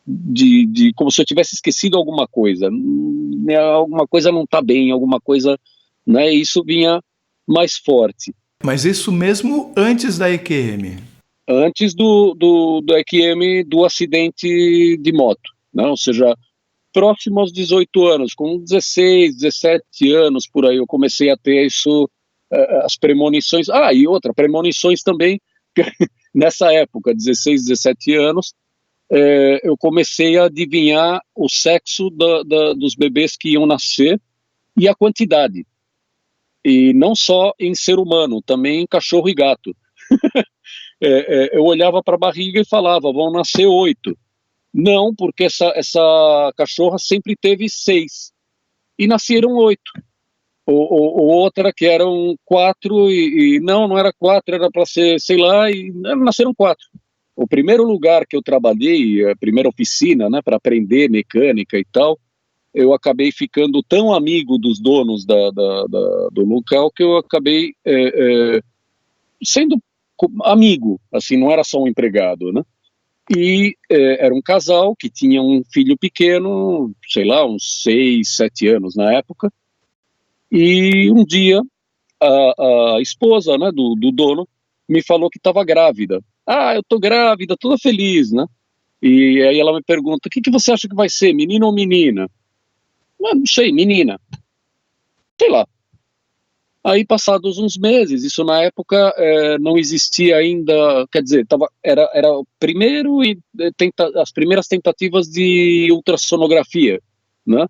de como se eu tivesse esquecido alguma coisa não está bem, alguma coisa, né? Isso vinha mais forte. Mas isso mesmo antes da EQM? Antes do EQM, do acidente de moto, né? Ou seja, próximo aos 18 anos, com 16, 17 anos, por aí, eu comecei a ter isso, as premonições. E outra, premonições também, nessa época, 16, 17 anos, eu comecei a adivinhar o sexo dos bebês que iam nascer e a quantidade. E não só em ser humano, também em cachorro e gato. Eu olhava para a barriga e falava, vão nascer 8. Não, porque essa cachorra sempre teve 6. E nasceram 8. Ou outra que eram 4 e não era 4, era para ser, sei lá, e nasceram 4. O primeiro lugar que eu trabalhei, a primeira oficina, né, para aprender mecânica e tal, eu acabei ficando tão amigo dos donos do local que eu acabei sendo amigo, assim, não era só um empregado, né? E era um casal que tinha um filho pequeno, sei lá, uns 6, 7 anos na época, e um dia a esposa, né, do dono me falou que estava grávida. Eu tô grávida, toda feliz, né? E aí ela me pergunta, o que você acha que vai ser, menino ou menina? Não sei, menina. Sei lá. Aí, passados uns meses, isso na época não existia ainda, quer dizer, era o primeiro as primeiras tentativas de ultrassonografia, né?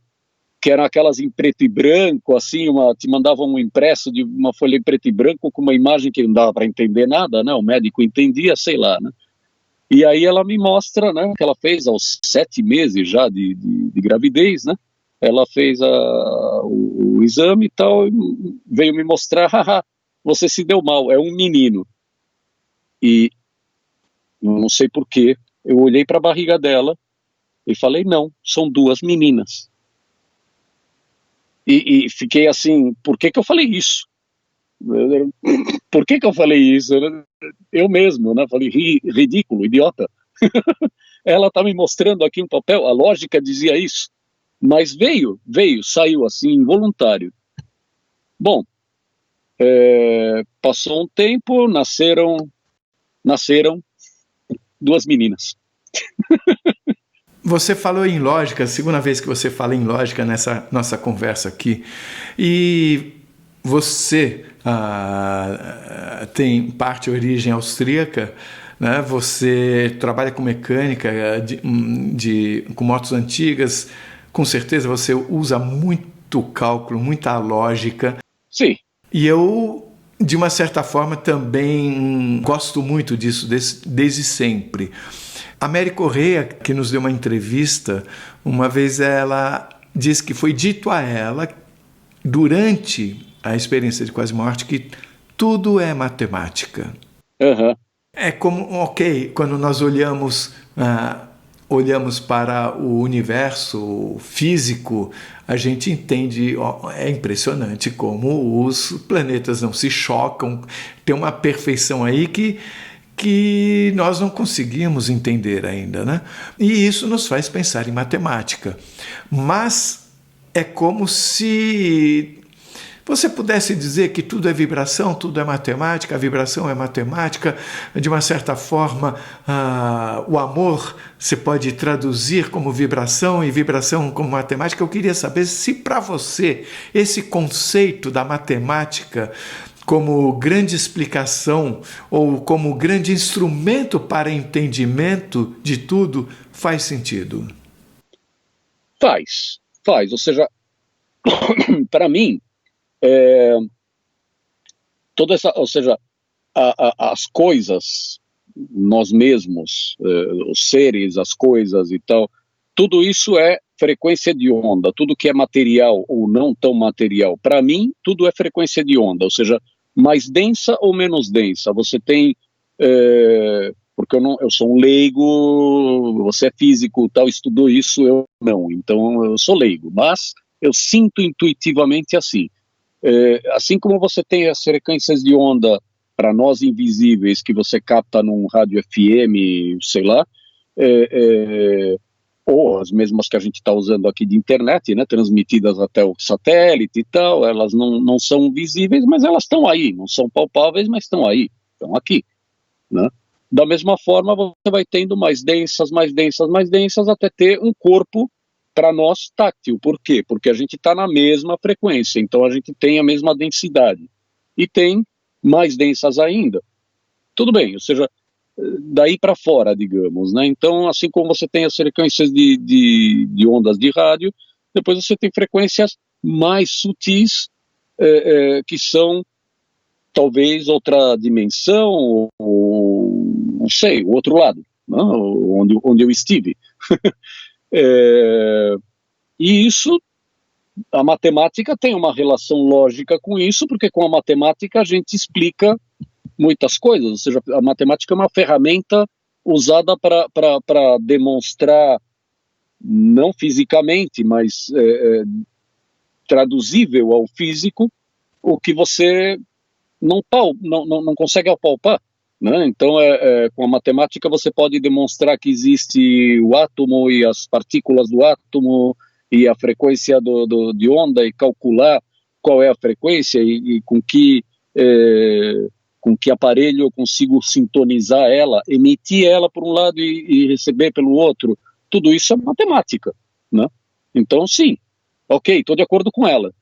Que eram aquelas em preto e branco, assim, te mandavam um impresso de uma folha em preto e branco com uma imagem que não dava para entender nada, né? O médico entendia, sei lá, né? E aí ela me mostra, né, que ela fez aos 7 meses já de gravidez, né? Ela fez o exame e tal, e veio me mostrar, haha, você se deu mal, é um menino. E não sei porquê, eu olhei para a barriga dela e falei, não, são 2 meninas. E fiquei assim, por que eu falei isso? Por que eu falei isso? Eu mesmo, né? Falei, ridículo, idiota. Ela está me mostrando aqui um papel, a lógica dizia isso. Mas saiu assim, involuntário. Bom, passou um tempo, nasceram 2 meninas. Você falou em lógica, a segunda vez que você fala em lógica nessa nossa conversa aqui, e você tem parte origem austríaca, né? Você trabalha com mecânica com motos antigas, com certeza você usa muito cálculo, muita lógica. Sim. E eu, de uma certa forma, também gosto muito disso desde sempre. A Mary Correia, que nos deu uma entrevista, uma vez ela disse que foi dito a ela, durante a experiência de quase morte, que tudo é matemática. Uhum. É como, quando nós olhamos para o universo físico, a gente entende, é impressionante como os planetas não se chocam, tem uma perfeição aí que nós não conseguimos entender ainda, né? E isso nos faz pensar em matemática. Mas é como se você pudesse dizer que tudo é vibração, tudo é matemática, a vibração é matemática, de uma certa forma, o amor se pode traduzir como vibração e vibração como matemática. Eu queria saber se para você esse conceito da matemática como grande explicação ou como grande instrumento para entendimento de tudo faz sentido? Faz. Ou seja, para mim, ou seja, as coisas, nós mesmos, os seres, as coisas e tal, tudo isso é frequência de onda, tudo que é material ou não tão material, para mim, tudo é frequência de onda, ou seja, mais densa ou menos densa. Você tem, porque eu sou um leigo, você é físico, tal, estudou isso, eu não, então eu sou leigo, mas eu sinto intuitivamente assim. Assim como você tem as frequências de onda para nós invisíveis que você capta num rádio FM, sei lá, ou as mesmas que a gente está usando aqui de internet, né, transmitidas até o satélite e tal, elas não são visíveis, mas elas estão aí, não são palpáveis, mas estão aí, estão aqui, né? Da mesma forma, você vai tendo mais densas, até ter um corpo para nós táctil. Por quê? Porque a gente está na mesma frequência, então a gente tem a mesma densidade. E tem mais densas ainda. Tudo bem, ou seja, daí para fora, digamos, né? Então, assim como você tem as frequências de ondas de rádio, depois você tem frequências mais sutis, que são talvez outra dimensão, ou não sei, o outro lado, né? onde eu estive. E isso, a matemática tem uma relação lógica com isso, porque com a matemática a gente explica muitas coisas, ou seja, a matemática é uma ferramenta usada para demonstrar, não fisicamente, mas traduzível ao físico, o que você não consegue apalpar. Né? Então, com a matemática você pode demonstrar que existe o átomo e as partículas do átomo e a frequência de onda e calcular qual é a frequência e com com que aparelho eu consigo sintonizar ela, emitir ela por um lado e receber pelo outro. Tudo isso é matemática, né? Então, sim, ok, estou de acordo com ela.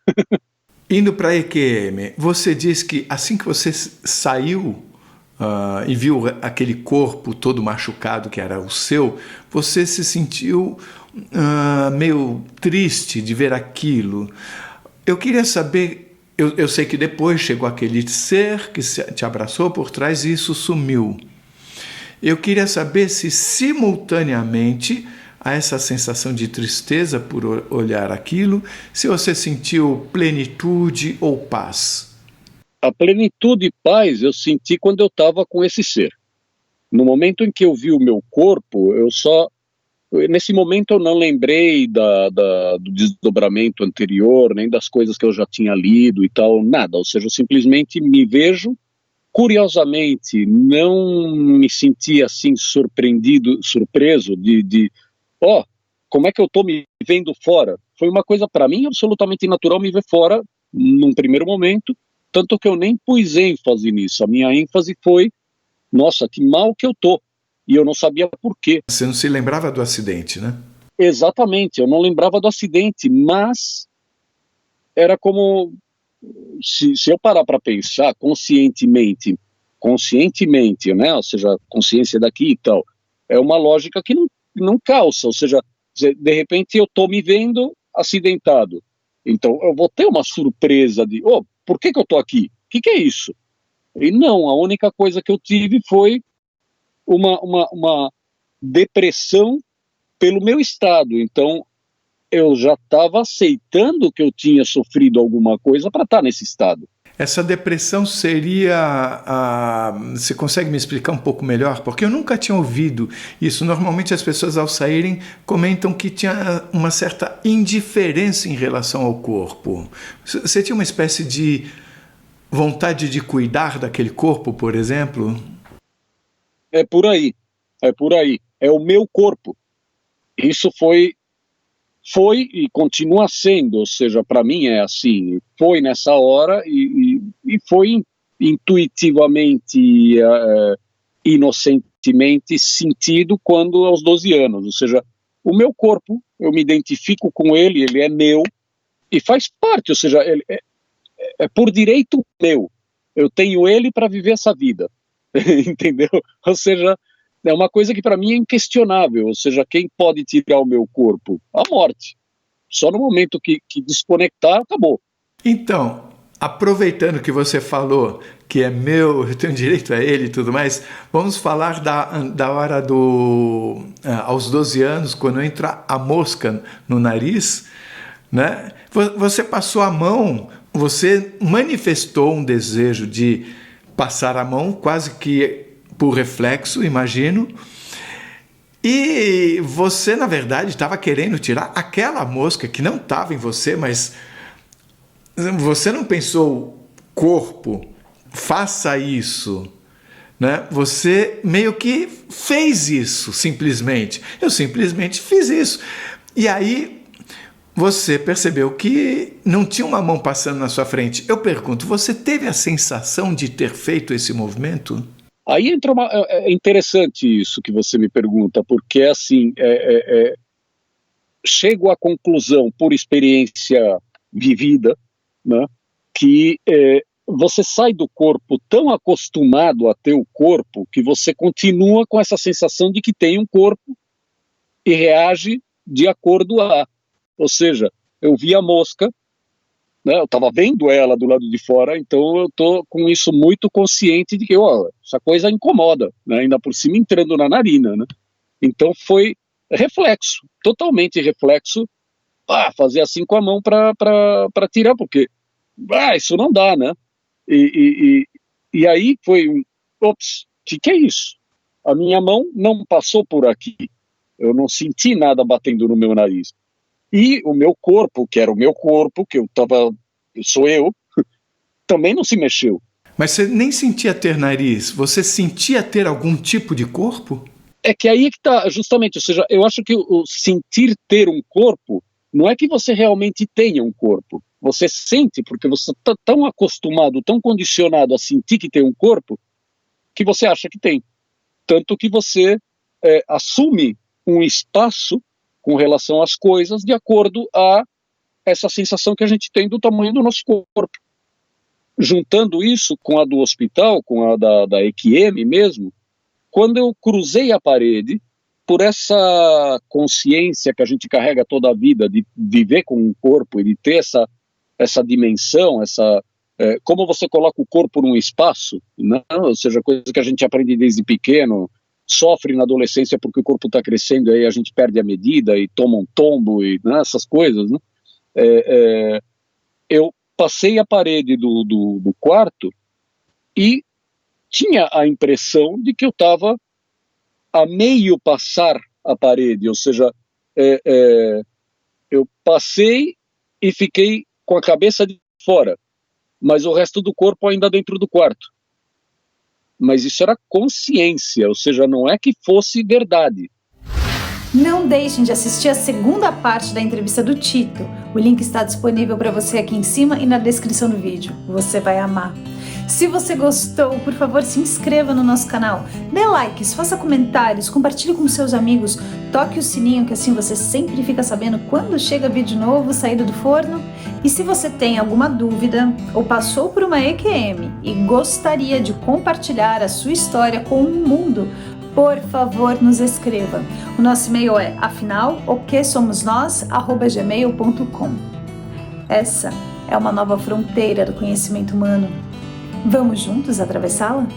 Indo para a EQM, você diz que assim que você saiu e viu aquele corpo todo machucado que era o seu, você se sentiu meio triste de ver aquilo. Eu queria saber, eu sei que depois chegou aquele ser que te abraçou por trás e isso sumiu. Eu queria saber se simultaneamente a essa sensação de tristeza por olhar aquilo, se você sentiu plenitude ou paz. A plenitude e paz eu senti quando eu estava com esse ser. No momento em que eu vi o meu corpo, nesse momento eu não lembrei do desdobramento anterior, nem das coisas que eu já tinha lido e tal, nada. Ou seja, eu simplesmente me vejo, curiosamente, não me senti assim surpreso como é que eu estou me vendo fora? Foi uma coisa para mim absolutamente natural me ver fora num primeiro momento, tanto que eu nem pus ênfase nisso. A minha ênfase foi, nossa, que mal que eu tô. E eu não sabia por quê. Você não se lembrava do acidente, né? Exatamente, eu não lembrava do acidente, mas era como, se eu parar para pensar conscientemente, né, ou seja, consciência daqui e tal, é uma lógica que não calça, ou seja, de repente eu estou me vendo acidentado, então eu vou ter uma surpresa de, por que eu estou aqui? O que é isso? E não, a única coisa que eu tive foi uma depressão pelo meu estado. Então eu já estava aceitando que eu tinha sofrido alguma coisa para estar nesse estado. Essa depressão seria você consegue me explicar um pouco melhor? Porque eu nunca tinha ouvido isso. Normalmente as pessoas ao saírem comentam que tinha uma certa indiferença em relação ao corpo. Você tinha uma espécie de vontade de cuidar daquele corpo, por exemplo? É por aí. É o meu corpo. Isso foi e continua sendo, ou seja, para mim é assim, foi nessa hora e foi intuitivamente, inocentemente sentido quando aos 12 anos, ou seja, o meu corpo, eu me identifico com ele é meu e faz parte, ou seja, ele é por direito meu, eu tenho ele para viver essa vida, entendeu? Ou seja, é uma coisa que para mim é inquestionável, ou seja, quem pode tirar o meu corpo? A morte. Só no momento que desconectar, acabou. Então, aproveitando que você falou que é meu, eu tenho direito a ele e tudo mais, vamos falar da hora aos 12 anos, quando entra a mosca no nariz, né? Você passou a mão, você manifestou um desejo de passar a mão, quase que por reflexo, imagino. E você, na verdade, estava querendo tirar aquela mosca que não estava em você, mas você não pensou, corpo, faça isso, né? Você meio que fez isso, simplesmente. Eu simplesmente fiz isso. E aí você percebeu que não tinha uma mão passando na sua frente. Eu pergunto, você teve a sensação de ter feito esse movimento? Aí entra é interessante isso que você me pergunta, porque assim, chego à conclusão, por experiência vivida, né, que você sai do corpo tão acostumado a ter o corpo, que você continua com essa sensação de que tem um corpo e reage de acordo a. Ou seja, eu vi a mosca, né, eu estava vendo ela do lado de fora, então eu estou com isso muito consciente de que essa coisa incomoda, né, ainda por cima entrando na narina. Né? Então foi reflexo, totalmente reflexo, fazer assim com a mão para tirar, porque isso não dá, né? E aí foi ops, que é isso? A minha mão não passou por aqui, eu não senti nada batendo no meu nariz. E o meu corpo, que era o meu corpo, sou eu, também não se mexeu. Mas você nem sentia ter nariz, você sentia ter algum tipo de corpo? É que aí que está, justamente, ou seja, eu acho que o sentir ter um corpo não é que você realmente tenha um corpo. Você sente, porque você está tão acostumado, tão condicionado a sentir que tem um corpo, que você acha que tem. Tanto que você assume um espaço com relação às coisas de acordo a essa sensação que a gente tem do tamanho do nosso corpo. Juntando isso com a do hospital, com a da EQM mesmo, quando eu cruzei a parede, por essa consciência que a gente carrega toda a vida de viver com um corpo e de ter essa dimensão, como você coloca o corpo num espaço, né? Ou seja, coisa que a gente aprende desde pequeno, sofre na adolescência porque o corpo está crescendo e aí a gente perde a medida e toma um tombo e né, essas coisas, né? Eu passei a parede do quarto e tinha a impressão de que eu estava a meio passar a parede, ou seja, eu passei e fiquei com a cabeça de fora, mas o resto do corpo ainda dentro do quarto. Mas isso era consciência, ou seja, não é que fosse verdade. Não deixem de assistir a segunda parte da entrevista do Tito. O link está disponível para você aqui em cima e na descrição do vídeo. Você vai amar. Se você gostou, por favor, se inscreva no nosso canal. Dê likes, faça comentários, compartilhe com seus amigos, toque o sininho que assim você sempre fica sabendo quando chega vídeo novo saído do forno. E se você tem alguma dúvida ou passou por uma EQM e gostaria de compartilhar a sua história com o mundo, por favor, nos escreva. O nosso e-mail é afinal.oquesomosnós@gmail.com. Essa é uma nova fronteira do conhecimento humano. Vamos juntos atravessá-la?